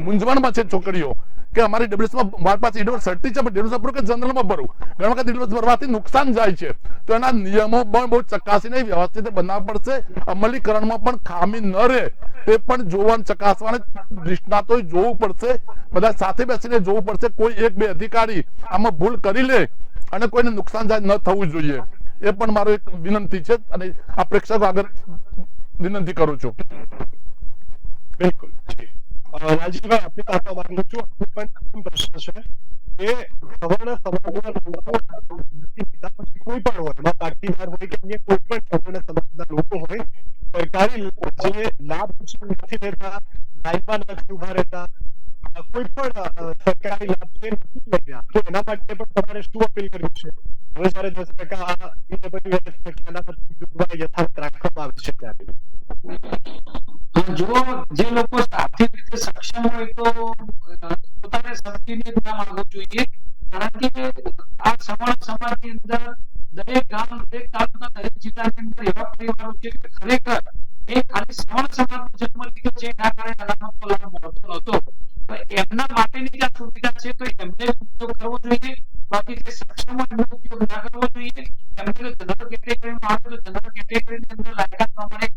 મૂંઝવણમાં છે છોકરીઓ કે અમારી ડબ્લ્યુએસમાં મારી પાસે ઈડબ્લ્યુએસ સર્ટી છે, પણ ડબ્લ્યુએસ ભરું કે જનરલમાં ભરું. ઘણા વખત ઈડબ્લ્યુએસ ભરવાથી નુકસાન જાય છે. તો એના નિયમો પણ બહુ ચકાસીને વ્યવસ્થિત બનાવવા પડશે. અમલીકરણમાં પણ ખામી ન રહે તે પણ જોવાનું, ચકાસવાને નિષ્ણાતોએ જોવું પડશે. બધા સાથે બેસીને જોવું પડશે. કોઈ 1-2 અધિકારી આમાં ભૂલ કરી લે અને કોઈને નુકસાન જાય ન થવું જોઈએ. એ પણ મારો એક વિનંતી છે અને આ પ્રેક્ષકો આગળ વિનંતી કરું છું. બિલકુલ રાજીવભાઈ, આપની પાસે માંગુ છું. પણ પ્રશ્ન છે કે સવર્ણ સમાજના લોકો કોઈ પણ હોય, એમાં પાટીદાર હોય કે અન્ય કોઈ પણ સવર્ણ સમાજના લોકો હોય, સરકારી જે લાભ નથી લેતા, લાઈનમાં નથી ઉભા રહેતા, કોઈ પણ સરકારી લાભ છે નથી લેતા, તો એના માટે પણ તમારે શું અપીલ કરવી છે? હવે જયારે 10% યથાવત રાખવામાં આવે છે ત્યારે જો જે લોકો આર્થિક રીતે સક્ષમ હોય તો પોતાને શક્તિને નામ આપવું જોઈએ. કારણ કે આ સવર્ણ સમાજની અંદર દરેક ગામ, દરેક તાલુકા, દરેક જિલ્લાની અંદર એવા પરિવારો છે કે ખરેખર એ ખાલી સવર્ણ સમાજનો જન્મ લીધો છે એના કારણે અનામતનો લાભ મળતો નહોતો. તો એમના માટેની જે સુવિધા છે તો એમને ઉપયોગ કરવો જોઈએ. બાકી જે સક્ષમ હોય એનો ઉપયોગ ના કરવો જોઈએ. એમને જનરલ કેટેગરીમાં આવે તો જનરલ કેટેગરીની અંદર લાયકાત પ્રમાણે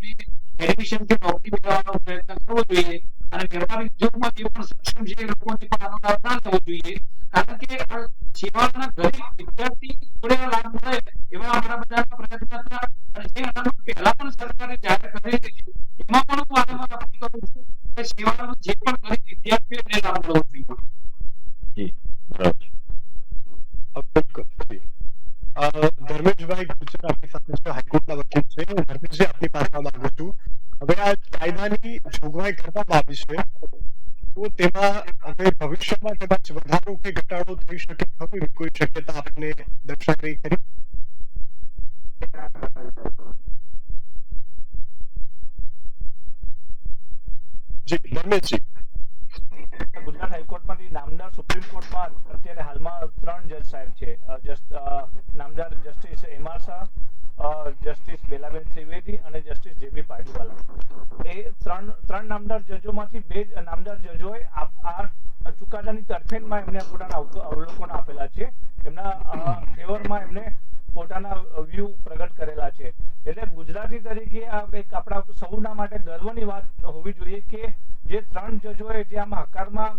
એડમિશન કે નોકરી મેળવવાનો પ્રયત્ન કરવો જોઈએ. અને વેપાર ઉદ્યોગમાં જે પણ સક્ષમ છે એ લોકોને પણ આનો લાભ ના લેવો જોઈએ. કારણ કે સેવાના ગરીબ વિદ્યાર્થી જોડે લાભ મળે એવા અમારા બધાના પ્રયત્ન હતા. અને જે અનામત પહેલા પણ સરકારે જાહેર કરેલી છે એમાં પણ હું આનામાં અપીલ કરું છું કે સેવાનો જે પણ ગરીબ વિદ્યાર્થીઓ એને લાભ મળવો જોઈએ. ધર્મેશભાઈ ગુર્જર આપણી સાથે છે, હાઈકોર્ટના વકીલ છે. ધર્મેશજી, આપની પાસે આવવા માંગુ છું. હવે આ કાયદાની જોગવાઈ કરવામાં આવી છે, તો તેમાં હવે ભવિષ્યમાં કદાચ વધારો કે ઘટાડો થઈ શકે ખરી કોઈ શક્યતા આપને દર્શાવી ખરી? જી ધર્મેશજી. ગુજરાત હાઈકોર્ટમાંથી નામદાર સુપ્રીમ કોર્ટમાં અત્યારે હાલમાં 3 જજ સાહેબ છે. નામદાર જસ્ટિસ એમ.આર. શાહ, જસ્ટિસ બેલાબેન ત્રિવેદી અને જસ્ટિસ જે.બી. પારડીવાલા. એ ત્રણ નામદાર જજોમાંથી 2 નામદાર જજોએ આ ચુકાદાની તરફેણમાં એમને પોતાના અવલોકનો આપેલા છે. એમના ફેવરમાં એમને પોતાના વ્યૂ પ્રગટ કરેલા છે. એટલે ગુજરાતી તરીકે આ એક આપણા સૌના માટે ગર્વની વાત હોવી જોઈએ કે જે 3 જજોએ જે આમાં હકારમાં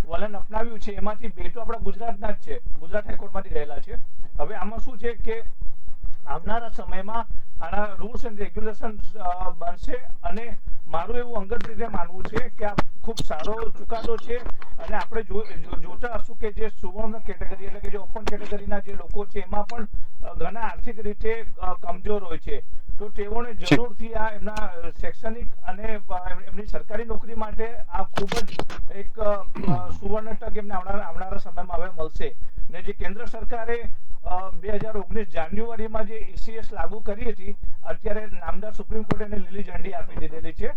વલણ અપનાવ્યું છે એમાંથી 2 તો આપણા ગુજરાતના જ છે, ગુજરાત હાઈકોર્ટમાંથી ગયેલા છે. હવે આમાં શું છે કે આવનારા સમયમાં આના રૂલ્સ એન્ડ રેગ્યુલેશન્સ બનશે અને મારું એવું અંગત રીતે માનવું છે કે આ ખૂબ સારો ચુકાદો છે અને આપણે જોતા હશું કે જે સુવર્ણ કેટેગરી એટલે કે જે ઓપન કેટેગરીના જે લોકો છે એમાં પણ ઘણા આર્થિક રીતે કમજોર હોય છે, તો તેઓને જરૂરથી આ એમના શૈક્ષણિક અને એમની સરકારી નોકરી માટે આ ખૂબ જ એક સુવર્ણ તક એમને આવનારા સમયમાં હવે મળશે. ને જે કેન્દ્ર સરકારે 2019 જાન્યુઆરીમાં જે ECS લાગુ કરી હતી, અત્યારે નામદાર સુપ્રીમ કોર્ટે એને લીલી ઝંડી આપી દીધેલી છે.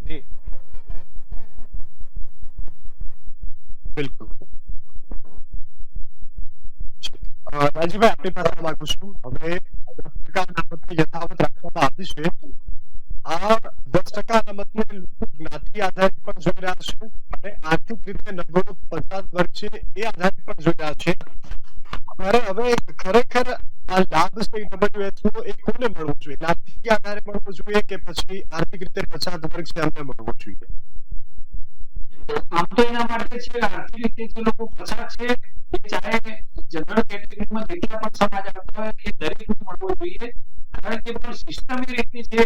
જી બિલકુલ. રાજીભાઈ, આપની પાસે માંગુ છું. હવે 10% અનામતને યથાવત રાખવામાં આવી છે. આ 10% અનામતને લોકો જ્ઞાતિ આધારિત પણ જોઈ રહ્યા છે અને આર્થિક રીતે નબળો 50 વર્ગ છે એ આધારિત પણ જોઈ રહ્યા છે. હવે ખરેખર આ લાભ છે WH નો એ કોને મળવો જોઈએ? જ્ઞાતિ આધારે મળવો જોઈએ કે પછી આર્થિક રીતે 50 વર્ગ છે એમને મળવો જોઈએ? આમ તો એના માટે છે આર્થિક રીતે જે લોકો પછાત છે એ ચાહે જનરલ કેટેગરીમાં જેટલા પણ સમાજ આવતા હોય એ દરેકને મળવો જોઈએ. કારણ કે પણ સિસ્ટમ એ રીતની છે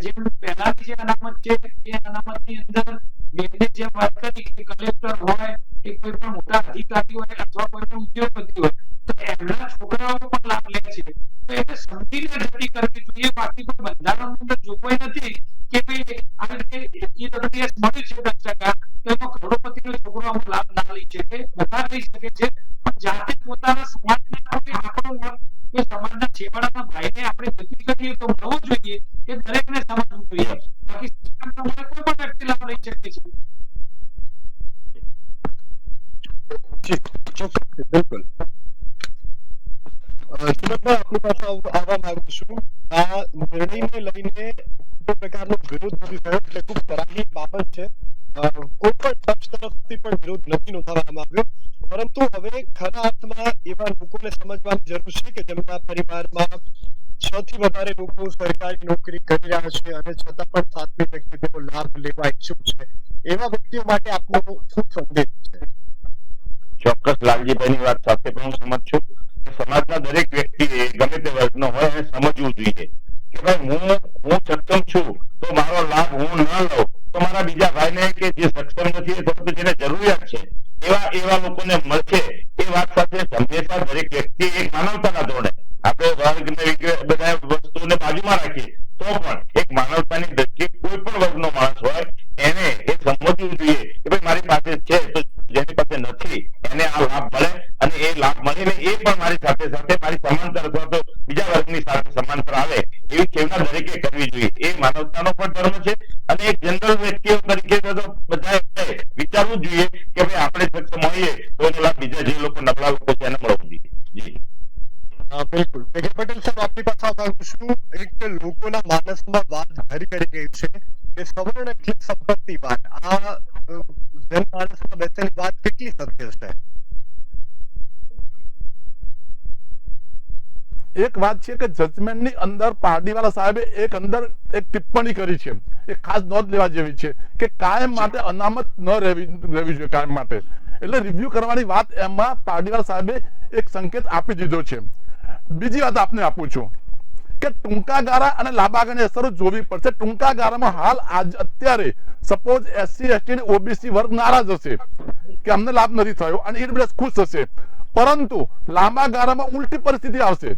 જેમ પહેલાની જે અનામત છે એ અનામતની અંદર બેને જે વાત કરી કે કલેક્ટર હોય કે કોઈ પણ મોટા અધિકારી હોય અથવા કોઈ પણ ઉદ્યોગપતિ હોય તો એમના છોકરાઓ પણ લાભ લે છે. તો એને સમજીને ગતિ કરવી જોઈએ. બાકી કોઈ બંધારણની અંદર જોગવાઈ નથી કે ભાઈ આ રીતે EWS મળ્યું છે 10%, તો એમાં કરોડપતિનો છોકરો આમાં લાભ ના લઈ શકે. બધા લઈ શકે છે, પણ જાતે પોતાના સમાજને આપણો વર્ગ કે સમાજના છેવાડાના ભાઈને આપણે ગતિ કરીએ તો મળવો જોઈએ એ દરેકને સમજવું જોઈએ. બાકી સિસ્ટમ પ્રમાણે કોઈ પણ વ્યક્તિ લાભ લઈ શકે છે. બિલકુલ. સુરતભાઈ, આપની પાસે આવવા માંગુ છું. આ નિર્ણયને લઈને કોઈ પ્રકારનો વિરોધ નથી થયો, એટલે ખૂબ સરાહનીય બાબત છે. કોઈ પણ પક્ષ તરફથી પણ વિરોધ નથી નોંધાવવામાં આવ્યો, પરંતુ હવે ખરા અર્થમાં એવા લોકોને સમજવાની જરૂર છે કે જેમના પરિવારમાં 6 થી વધારે લોકો સરકારી નોકરી કરી રહ્યા છે અને છતાં પણ 7મી વ્યક્તિ તેનો લાભ લેવા ઈચ્છુક છે. એવા વ્યક્તિઓ માટે આપનો શું સંદેશ છે? ચોક્કસ લાલજીભાઈની વાત સાથે પણ હું સમજ છું કે સમાજના દરેક વ્યક્તિએ ગમે તે વર્ગનો હોય એને સમજવું જોઈએ કે ભાઈ હું સક્ષમ છું તો મારો લાભ હું ન લઉં તો મારા બીજા ભાઈને કે જે સક્ષમ નથી પરંતુ જેને જરૂરિયાત છે એવા લોકોને મળશે. એ વાત સાથે હંમેશા દરેક વ્યક્તિ એક માનવતાના ધોરણે આપણે વર્ગને બધા વસ્તુઓને બાજુમાં રાખીએ તો પણ એક માનવતાની દ્રષ્ટિએ કોઈ પણ વર્ગનો માણસ હોય એને એ સમજવું જોઈએ કે ભાઈ મારી પાસે છે તો જેની પાસે નથી એને આ લાભ મળે અને એ લાભ મળીને એ પણ મારી સાથે સાથે મારી સમાંતર અથવા તો બીજા વર્ગની સાથે સમાંતર આવે એવી ખેવના દરેકે કરવી જોઈએ. એ માનવતાનો પણ ધર્મ છે અને એક જનરલ વ્યક્તિઓ તરીકે તો બધાએ વિચારવું જોઈએ કે ભાઈ આપણે સક્ષમ હોઈએ તો એનો લાભ બીજા જે લોકો નબળા લોકો છે એને મળવો જોઈએ. જી બિલકુલ. પટેલ સાહેબ, આપની પાસે આવવા માંગુ છું. એક લોકોના માનસમાં વાત ઘરી કરી ગઈ છે કે સવર્ણ એટલે સંપત્તિવાદ. આ જનમાનસમાં બેસેલી વાત કેટલી સત્ય છે? એક વાત છે કે જજમેન્ટની અંદર પારડીવાલા સાહેબે એક ટિપ્પણી કરી છે, એ ખાસ નોંધ લેવા જેવી છે કે કાયમ માટે અનામત ન રહેવી જોઈએ કાયમ માટે. એટલે રિવ્યુ કરવાની વાત એમાં પારડીવાલા સાહેબે એક સંકેત આપી દીધો છે. બીજી વાત આપને આપું છું કે ટૂંકા ગાળા અને લાંબા ગાળાની અસરો જોવી પડશે. ટૂંકા ગાળામાં હાલ અત્યારે સપોઝ SC ST અને OBC વર્ગ નારાજ હશે કે અમને લાભ નથી થયો અને EWS ખુશ હશે, પરંતુ લાંબા ગાળામાં ઉલટી પરિસ્થિતિ આવશે.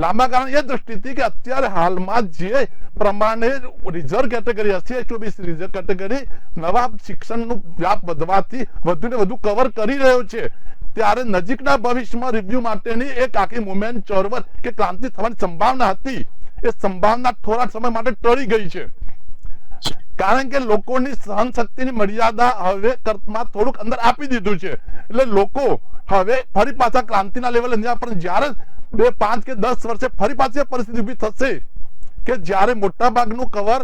લાંબા ગાળા એ દ્રષ્ટિથી કે અત્યારે હાલમાં જે પ્રમાણે રિઝર્વ કેટેગરી હશે, SOBC રિઝર્વ કેટેગરી નવા શિક્ષણનું વ્યાપ વધવાથી વધુ ને વધુ કવર કરી રહ્યો છે, ત્યારે નજીકના ભવિષ્યમાં રિવ્યુ માટેની એક આખી મુવમેન્ટ ચળવળ કે ક્રાંતિ થવાની સંભાવના હતી, એ સંભાવના થોડા સમય માટે ટળી ગઈ છે. કારણ કે લોકોની સહન શક્તિની મર્યાદા હવે કર્તમાં થોડુંક અંદર આપી દીધું છે. એટલે લોકો હવે ફરી પાછા ક્રાંતિના લેવલે જ્યાં પણ જ્યારે 2, 5 કે 10 વર્ષે ફરી પાછી પરિસ્થિતિ ઊભી થશે કે જ્યારે મોટા ભાગનું કવર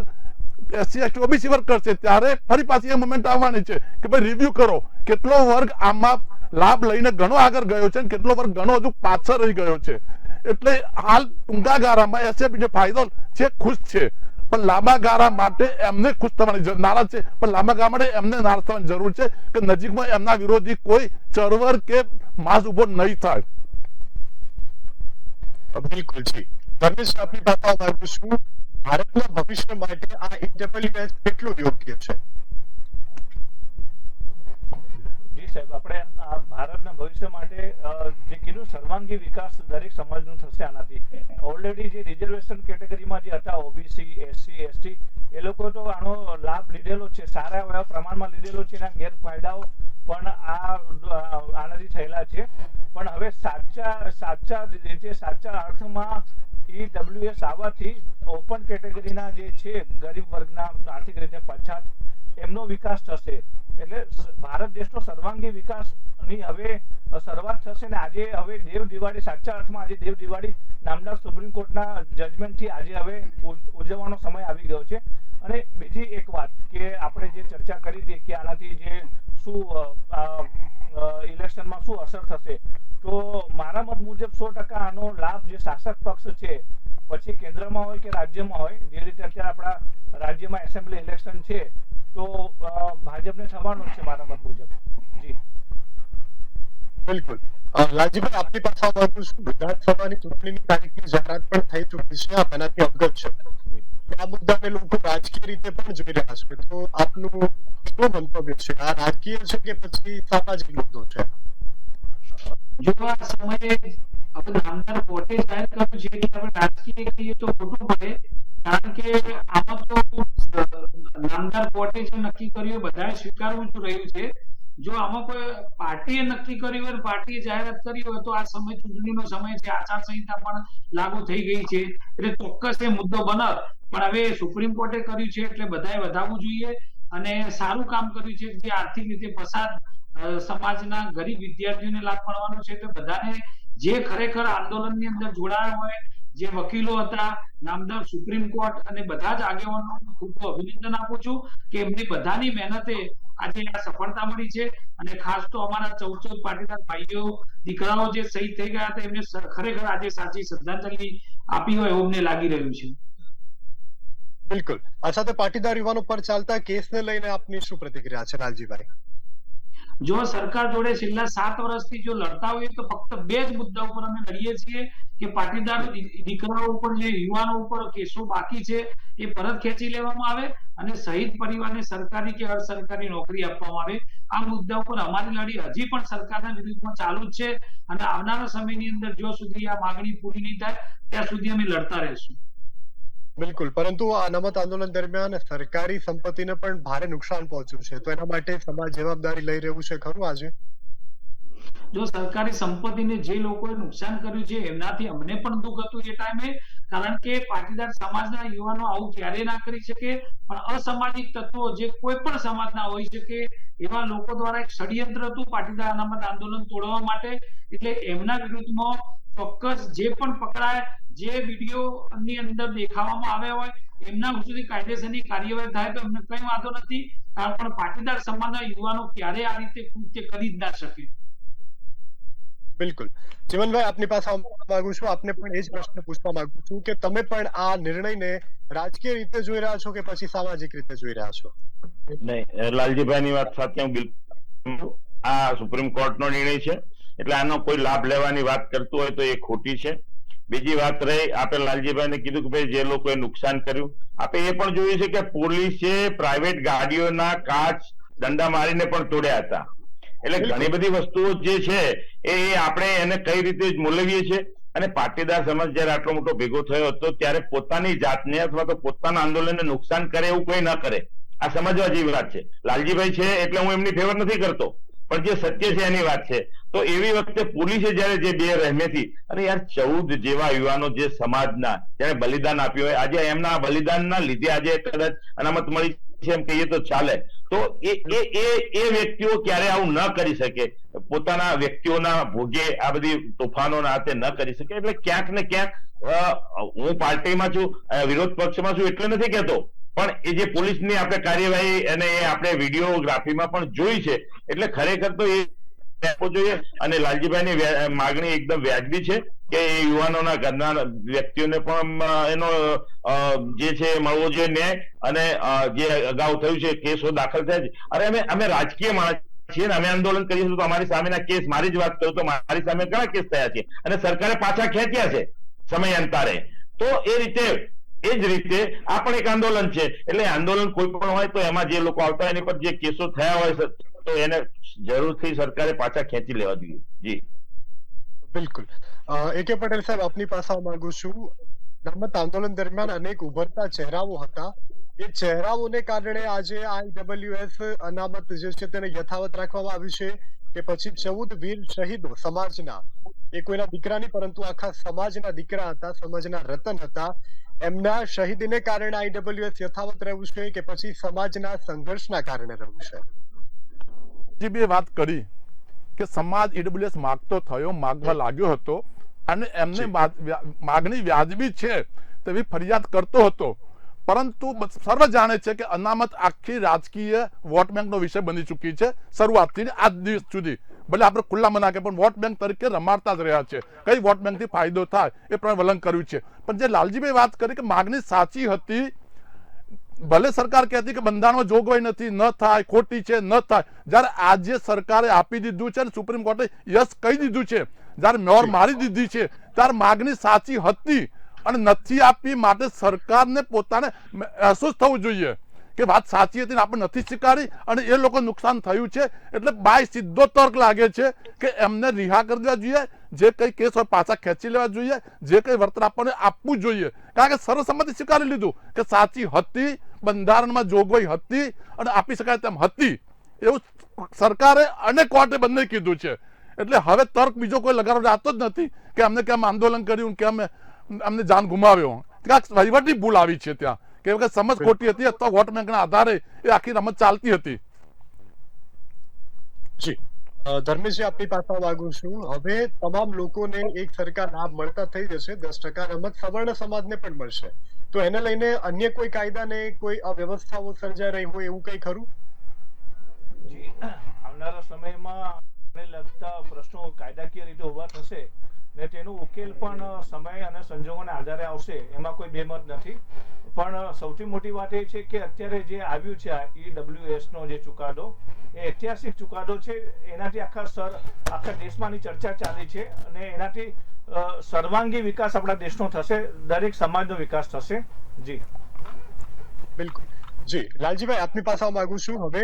SC ST OBC વર્ગ કરશે, ત્યારે ફરી પાછી એ મુવમેન્ટ આવવાની છે કે ભાઈ રિવ્યુ કરો કેટલો વર્ગ આમાં લાભ લઈને ઘણો આગળ ગયો છે અને કેટલો વર્ગ ઘણો હજુ પાછળ રહી ગયો છે. એટલે હાલ ટૂંકા ગાળામાં SAP ફાયદો છે, ખુશ છે, પણ લાંબા ગાળા માટે એમને ખુશ થવાની નારાજ છે, પણ લાંબા ગાળા માટે એમને નારાજ થવાની જરૂર છે કે નજીકમાં એમના વિરોધી કોઈ ચળવળ કે માસ ઉભો નહીં થાય. બિલકુલ જી. ધર્મેશ, આપની પાસે આવવા માંગુ છું, ભારતના ભવિષ્ય માટે આ IEEE કેટલું યોગ્ય છે? જી સાહેબ, આપણે આ ભારતના ભવિષ્ય માટે જે કીધું સર્વાંગી વિકાસ દરેક સમાજનું થશે આનાથી. ઓલરેડી જે રિઝર્વેશન કેટેગરીમાં જે હતા OBC, SC, ST, એ લોકો તો આનો લાભ લીધેલો છે, સારા એવા પ્રમાણમાં લીધેલો છે, એના ગેરફાયદાઓ પણ આનાથી થયેલા છે. પણ હવે સાચા રીતે સાચા અર્થમાં EWS આવવાથી ઓપન કેટેગરીના જે છે ગરીબ વર્ગના આર્થિક રીતે પછાત, એમનો વિકાસ થશે. એટલે ભારત દેશનો સર્વાંગી વિકાસની હવે શરૂઆત થશે. ને આજે હવે દેવ દિવાળી, સાચા અર્થમાં આજે દેવ દિવાળી નામદાર સુપ્રીમ કોર્ટના જજમેન્ટથી આજે હવે ઉજવવાનો સમય આવી ગયો છે. અને બીજી એક વાત કે આપણે જે ચર્ચા કરી હતી કે આનાથી જે શું ઇલેક્શનમાં શું અસર થશે, તો મારા મત મુજબ 100% આનો લાભ જે શાસક પક્ષ છે, પછી કેન્દ્રમાં હોય કે રાજ્યમાં હોય, જે રીતે અત્યારે આપણા રાજ્યમાં એસેમ્બલી ઇલેક્શન છે, તો ભાજપને થવાનું છે મારા મત મુજબ. જી બિલકુલ. લાલજીભાઈ, આપની પાસે આવવા માંગુ છું, વિધાનસભાની ચૂંટણીની તારીખની જાહેરાત પણ થઈ ચૂકી છે, આપ એનાથી અવગત છે. આ મુદ્દાને લોકો રાજકીય રીતે પણ જોઈ રહ્યા છે, તો આપનું શું મંતવ્ય છે? આ રાજકીય છે કે પછી સામાજિક મુદ્દો છે? જો આ સમયે આપણે નામદાર કોર્ટે જાહેર કર્યું છે કે આપણે રાજકીય કહીએ તો ખોટું પડે, કારણ કે આમાં તો નામદાર કોર્ટે જે નક્કી કર્યું બધાએ સ્વીકારવું જ રહ્યું છે. જો આમાં કોઈ પાર્ટીએ નક્કી કર્યું હોય, પાર્ટીએ જાહેરાત કરી હોય, તો આ સમય ચૂંટણીનો સમય છે, આચારસંહિતા પણ લાગુ થઈ ગઈ છે, એટલે ચોક્કસ એ મુદ્દો બનત. પણ હવે સુપ્રીમ કોર્ટે કર્યું છે એટલે બધાએ વધાવવું જોઈએ અને સારું કામ કર્યું છે. જે આર્થિક રીતે પસાર સમાજના ગરીબ વિદ્યાર્થીઓને લાભ મળવાનો છે, તો બધાને જે ખરેખર આંદોલનની અંદર જોડાયા હોય, જે વકીલો હતા, નામદાર સુપ્રીમ કોર્ટ અને બધા જ આગેવાનો ખૂબ અભિનંદન આપું છું કે એમની બધાની મહેનતે આજે આ સફળતા મળી છે. અને ખાસ તો અમારા 14 પાટીદાર ભાઈઓ દીકરાઓ જે શહીદ થઈ ગયા હતા, એમને ખરેખર આજે સાચી શ્રદ્ધાંજલિ આપી હોય એવું અમને લાગી રહ્યું છે. બિલકુલ. આ સાથે પાટીદાર યુવાનો પર ચાલતા કેસને લઈને આપની શું પ્રતિક્રિયા છે લાલજીભાઈ? જો સરકાર જોડે છેલ્લા 7 વર્ષથી જો લડતા હોઈએ તો ફક્ત 2 જ મુદ્દા ઉપર અમે લડીએ છીએ કે પાટીદાર દીકરાઓ ઉપર જે યુવાનો ઉપર કેસો બાકી છે એ પરત ખેંચી લેવામાં આવે અને શહીદ પરિવારને સરકારી કે અસરકારી નોકરી આપવામાં આવે. આ મુદ્દા ઉપર અમારી લડી હજી પણ સરકારના વિરુદ્ધમાં ચાલુ જ છે અને આવનારા સમયની અંદર જો સુધી આ માંગણી પૂરી નહીં થાય ત્યાં સુધી અમે લડતા રહીશું. બિલકુલ. પરંતુ આ અનામત આંદોલન દરમિયાન સરકારી સંપત્તિને પણ ભારે નુકસાન પહોંચ્યું છે, તો એના માટે સમાજ જવાબદારી લઈ રહ્યું છે ખરું આજે? જો સરકારી સંપત્તિને જે લોકોએ નુકસાન કર્યું છે એમનાથી અમને પણ દુઃખ હતું એ ટાઈમે, કારણ કે પાટીદાર સમાજના યુવાનો આવું ક્યારે ના કરી શકે, પણ અસામાજિક તત્વો જે કોઈ પણ સમાજના હોઈ શકે એવા લોકો દ્વારા એક ષડયંત્ર હતું પાટીદાર અનામત આંદોલન તોડવા માટે. એટલે એમના વિરુદ્ધમાં ચોક્કસ જે પણ પકડાય, જે વિડીયો ની અંદર દેખાવામાં આવ્યા હોય, એમના સુધી કાયદેસરની કાર્યવાહી થાય તો અમને કઈ વાંધો નથી, પણ પાટીદાર સમાજના યુવાનો ક્યારે આ રીતે કૃત્ય કરી જ ના શકે. બિલકુલ. જીવનભાઈ, આપની પાસે આવવા માંગુ છું, આપને પણ એ જ પ્રશ્ન પૂછવા માંગુ છું કે તમે પણ આ નિર્ણયને રાજકીય રીતે જોઈ રહ્યા છો કે પછી સામાજિક રીતે જોઈ રહ્યા છો? નહીં, લાલજીભાઈની વાત સાથે હું બિલકુલ, આ સુપ્રીમ કોર્ટનો નિર્ણય છે એટલે આનો કોઈ લાભ લેવાની વાત કરતું હોય તો એ ખોટી છે. બીજી વાત રહી, આપણે લાલજીભાઈને કીધું કે ભાઈ જે લોકોએ નુકસાન કર્યું, આપણે એ પણ જોયું છે કે પોલીસે પ્રાઇવેટ ગાડીઓના કાચ દંડા મારીને પણ તોડ્યા હતા. એટલે ઘણી બધી વસ્તુઓ જે છે એ આપણે એને કઈ રીતે મૂલવીએ છીએ. અને પાટીદાર સમાજ જયારે આટલો મોટો ભેગો થયો હતો ત્યારે પોતાની જાતને અથવા તો પોતાના આંદોલનને નુકસાન કરે એવું કોઈ ન કરે, આ સમજવા જેવી વાત છે. લાલજીભાઈ છે એટલે હું એમની ફેવર નથી કરતો, પણ જે સત્ય છે એની વાત છે. તો એવી વખતે પોલીસે જયારે જે બે રહેમેથી અને યાર 14 જેવા યુવાનો જે સમાજના જેને બલિદાન આપ્યું હોય, આજે એમના બલિદાનના લીધે આજે કદાચ અનામત મળી છે એમ કહીએ તો ચાલે. તો એ વ્યક્તિઓ ક્યારે આવું ન કરી શકે, પોતાના વ્યક્તિઓના ભોગે આ બધી તોફાનોના હાથે ન કરી શકે. એટલે ક્યાંક ને ક્યાંક હું પાર્ટીમાં છું, વિરોધ પક્ષમાં છું એટલે નથી કહેતો, પણ એ જે પોલીસની આપણે કાર્યવાહી અને એ આપણે વિડીયોગ્રાફીમાં પણ જોઈ છે, એટલે ખરેખર તો એ આપવો જોઈએ. અને લાલજીભાઈની માગણી એકદમ વ્યાજબી છે કે એ યુવાનોના ઘરના વ્યક્તિઓને પણ એનો જે છે મળવો જોઈએ ન્યાય. અને જે અગાઉ થયું છે કેસો દાખલ થયા છે, અરે અમે રાજકીય માણસ છીએ ને, અમે આંદોલન કરીએ છીએ તો અમારી સામેના કેસ, મારી જ વાત કરું તો મારી સામે ઘણા કેસ થયા છે અને સરકારે પાછા ખેંચ્યા છે સમયાંતરે. તો એ જ રીતે આ પણ એક આંદોલન છે. એટલે આંદોલન કોઈ પણ હોય તો એમાં જે લોકો આવતા એની પર જે કેસો થયા હોય તો એને જરૂરથી સરકારે પાછા ખેંચી લેવા જોઈએ. જી બિલકુલ. AK પટેલ સાહેબ, આપની પાસે આવવા માંગુ છું. અનામત આંદોલન દરમિયાન અનેક ઉભરતા ચહેરાઓ હતા. એ ચહેરાઓને કારણે આજે IWS અનામત જે છે તેને યથાવત રાખવામાં આવ્યું છે કે પછી 14 વીર શહીદો સમાજના, એ કોઈના દીકરા નહીં પરંતુ આખા સમાજના દીકરા હતા, સમાજના રતન હતા, એમના શહીદીને કારણે IWS યથાવત રહેવું છે કે પછી સમાજના સંઘર્ષના કારણે રહેવું છે? જે બે વાત કરી કે સમાજ AWS માગતો થયો, માગવા લાગ્યો હતો અને એમને માગણી વ્યાજબી છે તેવી ફરિયાદ કરતો હતો, પરંતુ સર્વ જાણે છે કે અનામત આખી રાજકીય વોટ બેંકનો વિષય બની ચૂકી છે શરૂઆતથી આજ દિવસ સુધી. ભલે આપણે ખુલ્લામાં નાખે પણ વોટ બેંક તરીકે રમાડતા જ રહ્યા છે. કઈ વોટ બેંકથી ફાયદો થાય એ પણ વલણ કર્યું છે. પણ જે લાલજીભાઈ વાત કરી કે માગણી સાચી હતી, ભલે સરકાર કહેતી કે બંધારણમાં જોગવાઈ નથી, ન થાય, ખોટી છે, ન થાય. જ્યારે આજે સરકારે આપી દીધું છે અને સુપ્રીમ કોર્ટે યસ કહી દીધું છે, જ્યારે મોહર મારી દીધી છે, ત્યારે માગણી સાચી હતી અને નથી આપી માટે સરકારને પોતાને મહેસૂસ થવું જોઈએ કે વાત સાચી હતી ને આપણે નથી સ્વીકારી અને એ લોકો નુકસાન થયું છે. એટલે બાય સીધો તર્ક લાગે છે કે એમને રિહા કરી દેવા જોઈએ, જે કઈ કેસ હોય પાછા ખેંચી લેવા જોઈએ, જે કઈ વળતર આપણને આપવું જોઈએ. કારણ કે સર્વસંમતિ સ્વીકારી લીધું કે સાચી હતી, બંધારણમાં જોગવાઈ હતી અને આપી શકાય તેમ હતી, એવું સરકારે અને કોર્ટે બંને કીધું છે. એટલે હવે તર્ક બીજો કોઈ લગાડવા જાતો જ નથી કે અમને કેમ આંદોલન કર્યું, કે અમને જાન ગુમાવ્યો. ક્યાંક વહીવટી ભૂલ આવી છે ત્યાં, કે સમજ ખોટી હતી અથવા વોટ બેંકના આધારે એ આખી રમત ચાલતી હતી. જી ધર્મેશજી, આપની પાસે માંગુ છું. હવે તમામ લોકોને એક સરખા લાભ મળતા થઈ જશે, 10% રમત સવર્ણ સમાજને પણ મળશે, તો એને લઈને અન્ય કોઈ કાયદાને કોઈ અવ્યવસ્થાઓ સર્જાઈ રહી હોય એવું કઈ ખરું? જી, આવનારા સમયમાં લગતા પ્રશ્નો કાયદાકીય રીતે ઉભા થશે ને તેનો ઉકેલ પણ સમય અને સંજોગોના આધારે આવશે, એમાં કોઈ બેમત નથી. પણ સૌથી મોટી વાત એ છે કે અત્યારે જે આવ્યું છે આ EWS નો જે ચુકાદો, એ ઐતિહાસિક ચુકાદો છે. એનાથી આખા દેશમાંની ચર્ચા ચાલી છે અને એનાથી સર્વાંગી વિકાસ આપણા દેશનો થશે, દરેક સમાજનો વિકાસ થશે. જી બિલકુલ. જી લાલજીભાઈ, આપની પાસે માંગુ છું. હવે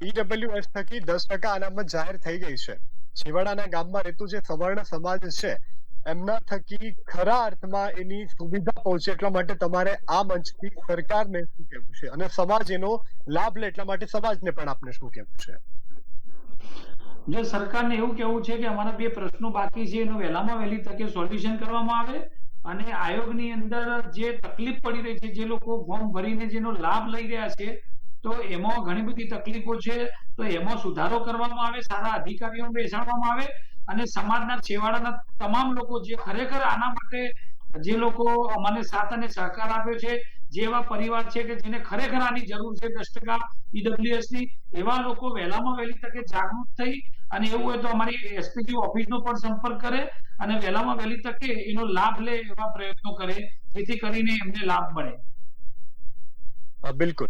EWS થકી 10% અનામત જાહેર થઈ ગઈ છે. છેવાડાના ગામમાં રહેતું જે સવર્ણ સમાજ છે એમના થકી ખરા અર્થમાં એની સુવિધા પહોંચે એટલા માટે તમારે આ મંચથી સરકારને શું કહેવું છે અને સમાજ એનો લાભ લે એટલા માટે સમાજને પણ આપને શું કહેવું છે? જો સરકારને એવું કહેવું છે કે અમારા 2 પ્રશ્નો બાકી છે, એનું વહેલામાં વહેલી તકે સોલ્યુશન કરવામાં આવે અને આયોગની અંદર જે તકલીફ પડી રહી છે, જે લોકો ફોર્મ ભરીને જેનો લાભ લઈ રહ્યા છે, તો એમાં ઘણી બધી તકલીફો છે, તો એમાં સુધારો કરવામાં આવે, સારા અધિકારીઓ બેસાડવામાં આવે અને સમાજના છેવાડાના તમામ લોકો જે ખરેખર આના માટે જે લોકો અમને સાથ અને સહકાર આપ્યો છે, જેવા પરિવાર છે કે જેને ખરેખર આની જરૂર છે 10% EWS ની, એવા લોકો વહેલામાં વહેલી તકે જાગૃત થઈ અને એવું હોય તો અમારી SPG ઓફિસનો પણ સંપર્ક કરે અને વહેલામાં વહેલી તકે એનો લાભ લે એવા પ્રયત્નો કરે, જેથી કરીને એમને લાભ મળે. બિલકુલ.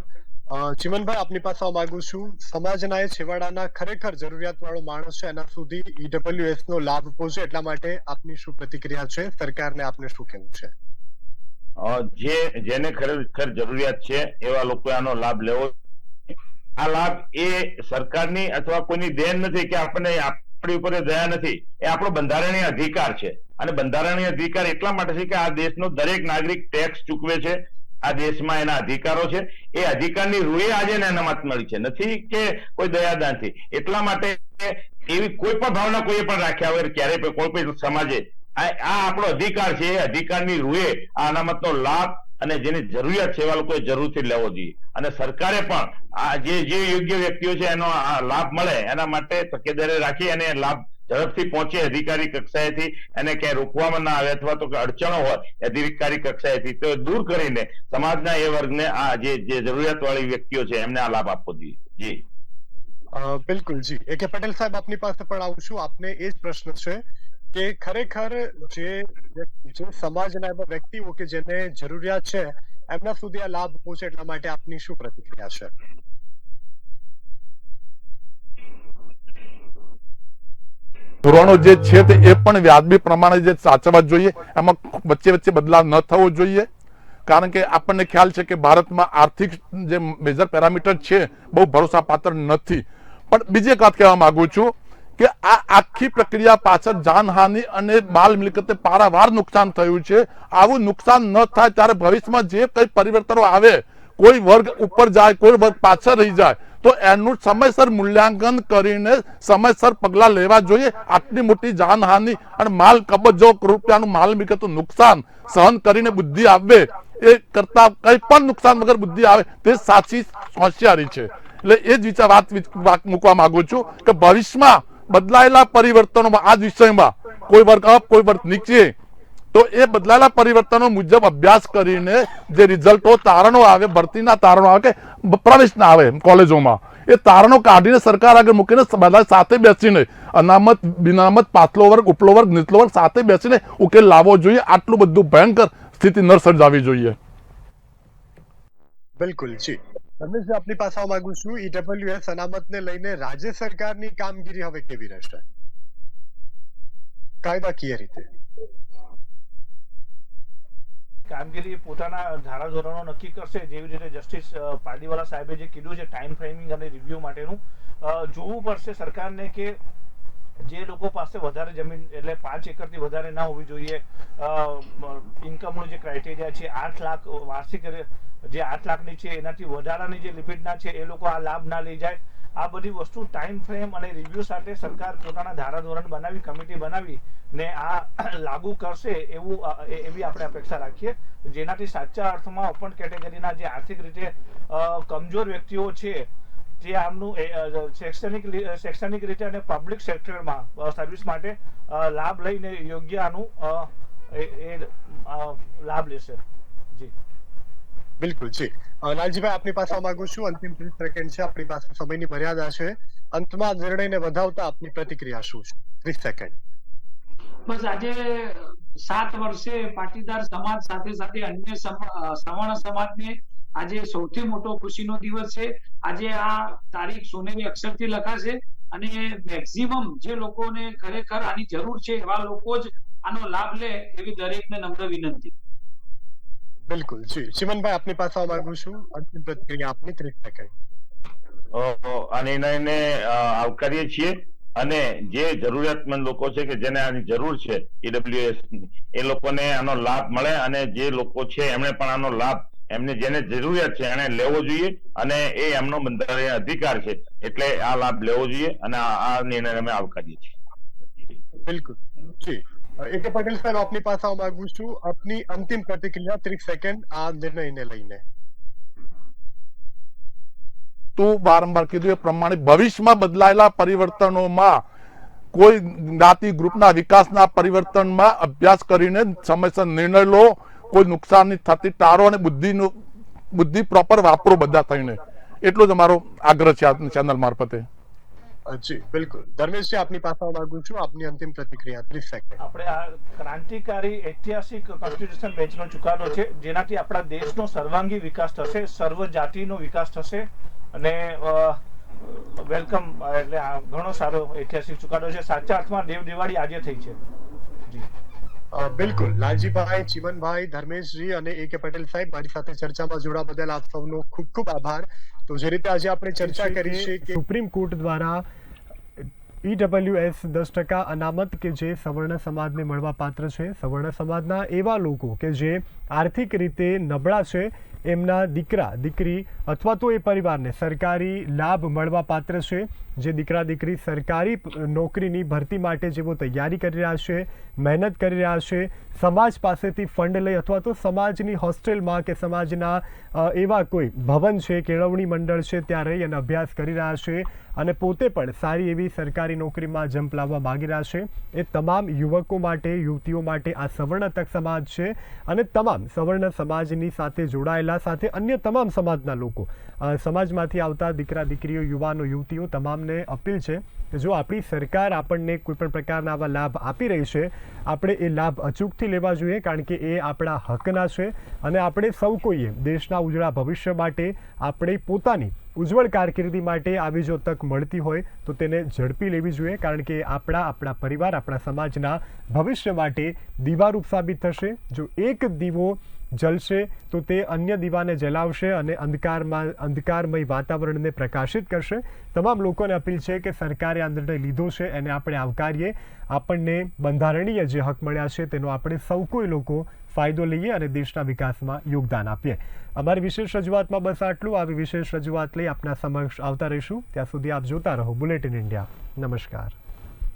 ચિમનભાઈ, આપની પાસે માંગુ છું. સમાજના એ છેવાડાના ખરેખર જરૂરિયાત વાળો માણસ છે એના સુધી EWS નો લાભ પહોંચે એટલા માટે આપની શું પ્રતિક્રિયા છે? સરકારને આપને શું કહેવું છે? જેને ખરેખર જરૂરિયાત છે એવા લોકો આનો લાભ લેવો. આ લાભ એ સરકારની અથવા કોઈની દેન નથી કે આપણને આપણી ઉપર દયા નથી, એ આપણો બંધારણીય અધિકાર છે. અને બંધારણીય અધિકાર એટલા માટે છે કે આ દેશનો દરેક નાગરિક ટેક્સ ચૂકવે છે, આ દેશમાં એના અધિકારો છે, એ અધિકારની રૂએ આજે એને અનામત મળી છે, નથી કે કોઈ દયાદાનથી. એટલા માટે એવી કોઈ પણ ભાવના કોઈએ પણ રાખ્યા વગર ક્યારેય પણ કોઈ પણ સમાજે આ આપણો અધિકાર છે, એ અધિકારની રૂએ આ અનામતનો લાભ અને જેની જરૂરિયાત છે એવા લોકોએ જરૂરથી લેવો જોઈએ. અને સરકારે પણ આ જે યોગ્ય વ્યક્તિઓ છે એનો આ લાભ મળે એના માટે તકેદારી રાખી અને લાભ ઝડપથી પહોંચે અધિકારી કક્ષાએથી, એને ક્યાંય રોકવામાં ના આવે અથવા તો અડચણો હોય અધિકારી કક્ષાએથી તો દૂર કરીને સમાજના એ વર્ગને આ જે જરૂરિયાત વાળી વ્યક્તિઓ છે એમને આ લાભ આપવો જોઈએ. જી બિલકુલ જી. AK પટેલ સાહેબ આપની પાસે પણ આવું છું. આપને એ જ પ્રશ્ન છે કે ખરેખર જે સમાજના એવા વ્યક્તિઓ કે જેને જરૂરિયાત છે એમના સુધી આ લાભ પહોંચે એટલા માટે આપની શું પ્રતિક્રિયા છે? ધોરણો જે છે તે એ પણ વ્યાજબી પ્રમાણે જે સાચવવા જોઈએ, એમાં વચ્ચે બદલાવ ન થવો જોઈએ. કારણ કે આપણને ખ્યાલ છે કે ભારતમાં આર્થિક જે મેજર પેરામીટર છે બહુ ભરોસાપાત્ર નથી. પણ બીજી એક વાત કહેવા માંગુ છું કે આ આખી પ્રક્રિયા પાછળ જાનહાનિ અને માલ મિલકતે પારાવાર નુકસાન થયું છે. આવું નુકસાન ન થાય ત્યારે ભવિષ્યમાં જે કઈ પરિવર્તનો આવે, કોઈ વર્ગ ઉપર જાય, કોઈ વર્ગ પાછળ રહી જાય, તો એનું સમયસર મૂલ્યાંકન કરીને સમયસર પગલાં લેવા જોઈએ. આટલી મોટી જાનહાનિ અને માલ કબજો રૂપિયાનું માલ મિલકતનું નુકસાન સહન કરીને બુદ્ધિ આવે એ કરતા કઈ પણ નુકસાન વગર બુદ્ધિ આવે તે સાચી હોશિયારી છે. એટલે એ જ વાત મૂકવા માંગુ છું કે ભવિષ્યમાં બદલાયેલા પરિવર્તનોમાં આ વિષયમાં કોઈ વર્ગ અપ કોઈ વર્ગ નીચે, તો એ બદલાયેલા પરિવર્તનો મુજબ અભ્યાસ કરીને જે રિઝલ્ટો તારણો આવે, ભરતીના તારણો આવે કે પ્રવેશના આવે કોલેજોમાં, એ તારણો કાઢીને સરકાર આગળ મૂકીને બધા સાથે બેસીને અનામત બિનામત પાછલો વર્ગ ઉપલો વર્ગ નીચલો વર્ગ સાથે બેસીને ઉકેલ લાવવો જોઈએ. આટલું બધું ભયંકર સ્થિતિ ન સર્જાવી જોઈએ. બિલકુલ જી. રમેશજી આપની પાસે આવવા માંગુ છું. EWS અનામતને લઈને રાજ્ય સરકારની કામગીરી હવે કેવી રહેશે કાયદાકીય રીતે? કામગીરી પોતાના ધારાધોરણો નક્કી કરશે. જેવી રીતે જસ્ટિસ પારડીવાલા સાહેબે જે કીધું છે ટાઈમ ફ્રેમિંગ અને રિવ્યુ માટેનું, જોવું પડશે સરકારને કે જે લોકો પાસે વધારે જમીન એટલે 5 એકરથી વધારે ના હોવી જોઈએ, ઇન્કમનો જે ક્રાઇટેરિયા છે 8 લાખ વાર્ષિક જે 8 લાખની છે એનાથી વધારાની જે લિમિટના છે એ લોકો આ લાભ ના લઈ જાય. આ બધી વસ્તુ ટાઈમ ફ્રેમ અને રિવ્યુ સાથે સરકાર પોતાના ધારાધોરણ બનાવી કમિટી બનાવી ને આ લાગુ કરશે એવી આપણે અપેક્ષા રાખીએ, જેનાથી સાચા અર્થમાં ઓપન કેટેગરીના જે આર્થિક રીતે કમજોર વ્યક્તિઓ છે જે આમનું શૈક્ષણિક રીતે અને પબ્લિક સેક્ટરમાં સર્વિસ માટે લાભ લઈને યોગ્ય આનું લાભ લેશે. જી બિલકુલ જી. લાલજીભાઈ આપની પાસે આવવા માંગુ છું. અંતિમ 30 સેકન્ડ છે આપણી પાસે, સમયની મર્યાદા છે. અંતમાં નિર્ણયને વધાવતા આપની પ્રતિક્રિયા શું છે? 30 સેકન્ડ. બસ આજે 7 વર્ષે પાટીદાર સમાજ સાથે સાથે અન્ય સવર્ણ સમાજને આજે સૌથી મોટો ખુશીનો દિવસ છે. આજે આ તારીખ સોનેરી અક્ષરથી લખાશે અને મેક્સિમમ જે લોકોને ખરેખર આની જરૂર છે એવા લોકો જ આનો લાભ લે એવી દરેકને નમ્ર વિનંતી. બિલકુલ જી. ચિમનભાઈ આપની પાસે આવવા માંગુ છું. અંતિમ પ્રતિક્રિયા આપની 30 સેકન્ડ. આ નિર્ણયને આવકારીએ છીએ અને જે જરૂરિયાતમંદ લોકો છે કે જેને આની જરૂર છે EWS એ લોકોને આનો લાભ મળે અને જે લોકો છે એમણે પણ આનો લાભ એમને જેને જરૂરિયાત છે એને લેવો જોઈએ અને એ એમનો બંધારણીય અધિકાર છે એટલે આ લાભ લેવો જોઈએ અને આ નિર્ણય અમે આવકારીએ છીએ. બિલકુલ જી. AK પટેલ સાહેબ આપની પાસે આવવા માંગુ છું. આપની અંતિમ પ્રતિક્રિયા 30 સેકન્ડ આ નિર્ણયને લઈને. તું વારંવાર કીધું એ પ્રમાણે ભવિષ્યમાં બદલાયેલા પરિવર્તનોમાં કોઈ જ્ઞાતિ ગ્રુપના વિકાસના પરિવર્તનમાં અભ્યાસ કરીને સમયસર નિર્ણય લો, કોઈ નુકસાનની થતી ટાળો અને બુદ્ધિ પ્રોપર વાપરો બધા થઈને. એટલો જ અમારો આગ્રહ છે આ ચેનલ મારફતે. જી બિલકુલ. ધર્મેશજી આપની પાસે આવવા માંગુ છું. આપની અંતિમ પ્રતિક્રિયા 30 સેકન્ડ. આપણે આ ક્રાંતિકારી ઐતિહાસિક કોન્સ્ટિટ્યુશન બેન્ચનો ચુકાદો છે જેનાથી આપણા દેશનો સર્વાંગી વિકાસ થશે, સર્વ જાતિનો વિકાસ થશે અને વેલકમ એટલે ઘણો સારો ઐતિહાસિક ચુકાદો છે. સાચા અર્થમાં દેવ દિવાળી આજે થઈ છે. જી બિલકુલ. લાલજીભાઈ, ચિમનભાઈ, ધર્મેશજી અને AK પટેલ સાહેબ મારી સાથે ચર્ચામાં જોડાવા બદલ આપ સૌનો ખૂબ ખૂબ આભાર. તો જે રીતે આજે આપણે ચર્ચા કરી છે કે સુપ્રીમ કોર્ટ દ્વારા EWS 10% અનામત કે જે સવર્ણ સમાજને મળવા પાત્ર છે, સવર્ણ સમાજના એવા લોકો કે જે આર્થિક રીતે નબળા છે, એમના દીકરા દીકરી અથવા તો એ પરિવારને સરકારી લાભ મળવા પાત્ર છે. જે દીકરા દીકરી સરકારી નોકરીની ભરતી માટે જેઓ તૈયારી કરી રહ્યા છે, મહેનત કરી રહ્યા છે, સમાજ પાસેથી ફંડ લઈ અથવા તો સમાજની હોસ્ટેલમાં કે સમાજના એવા કોઈ ભવન છે, કેળવણી મંડળ છે, ત્યાં રહી અને અભ્યાસ કરી રહ્યા છે અને પોતે પણ સારી એવી સરકારી નોકરીમાં જંપ લાવવા માગી રહ્યા છે, એ તમામ યુવકો માટે, યુવતીઓ માટે આ સવર્ણ તક સમાજ છે. અને તમામ સવર્ણ સમાજની સાથે જોડાયેલા સાથે અન્ય તમામ સમાજના લોકો, સમાજમાંથી આવતા દીકરા દીકરીઓ, યુવાનો યુવતીઓ તમામને અપીલ છે કે જો આપણી સરકાર આપણને કોઈ પણ પ્રકારના આવા લાભ આપી રહી છે, આપણે એ લાભ અચૂકથી લેવા જોઈએ, કારણ કે એ આપણા હકના છે. અને આપણે સૌ કોઈએ દેશના ઉજળા ભવિષ્ય માટે, આપણે પોતાની ઉજ્જવળ કારકિર્દી માટે આવી જો તક મળતી હોય તો તેને ઝડપી લેવી જોઈએ, કારણ કે આપણા પરિવાર, આપણા સમાજના ભવિષ્ય માટે દીવારૂપ સાબિત થશે. જો એક દીવો જલશે તો તે અન્ય દીવાને જલાવશે અને અંધકારમય વાતાવરણને પ્રકાશિત કરશે. તમામ લોકોને અપીલ છે કે સરકારે આ નિર્ણય લીધો છે એને આપણે આવકારીએ. આપણને બંધારણીય જે હક મળ્યા છે તેનો આપણે સૌ કોઈ લોકો ફાયદો લઈએ અને દેશના વિકાસમાં યોગદાન આપીએ. અમારી વિશેષ રજૂઆતમાં બસ આટલું. આવી વિશેષ રજૂઆત લઈ આપના સમક્ષ આવતા રહીશું. ત્યાં સુધી આપ જોતા રહો બુલેટિન ઇન્ડિયા. નમસ્કાર.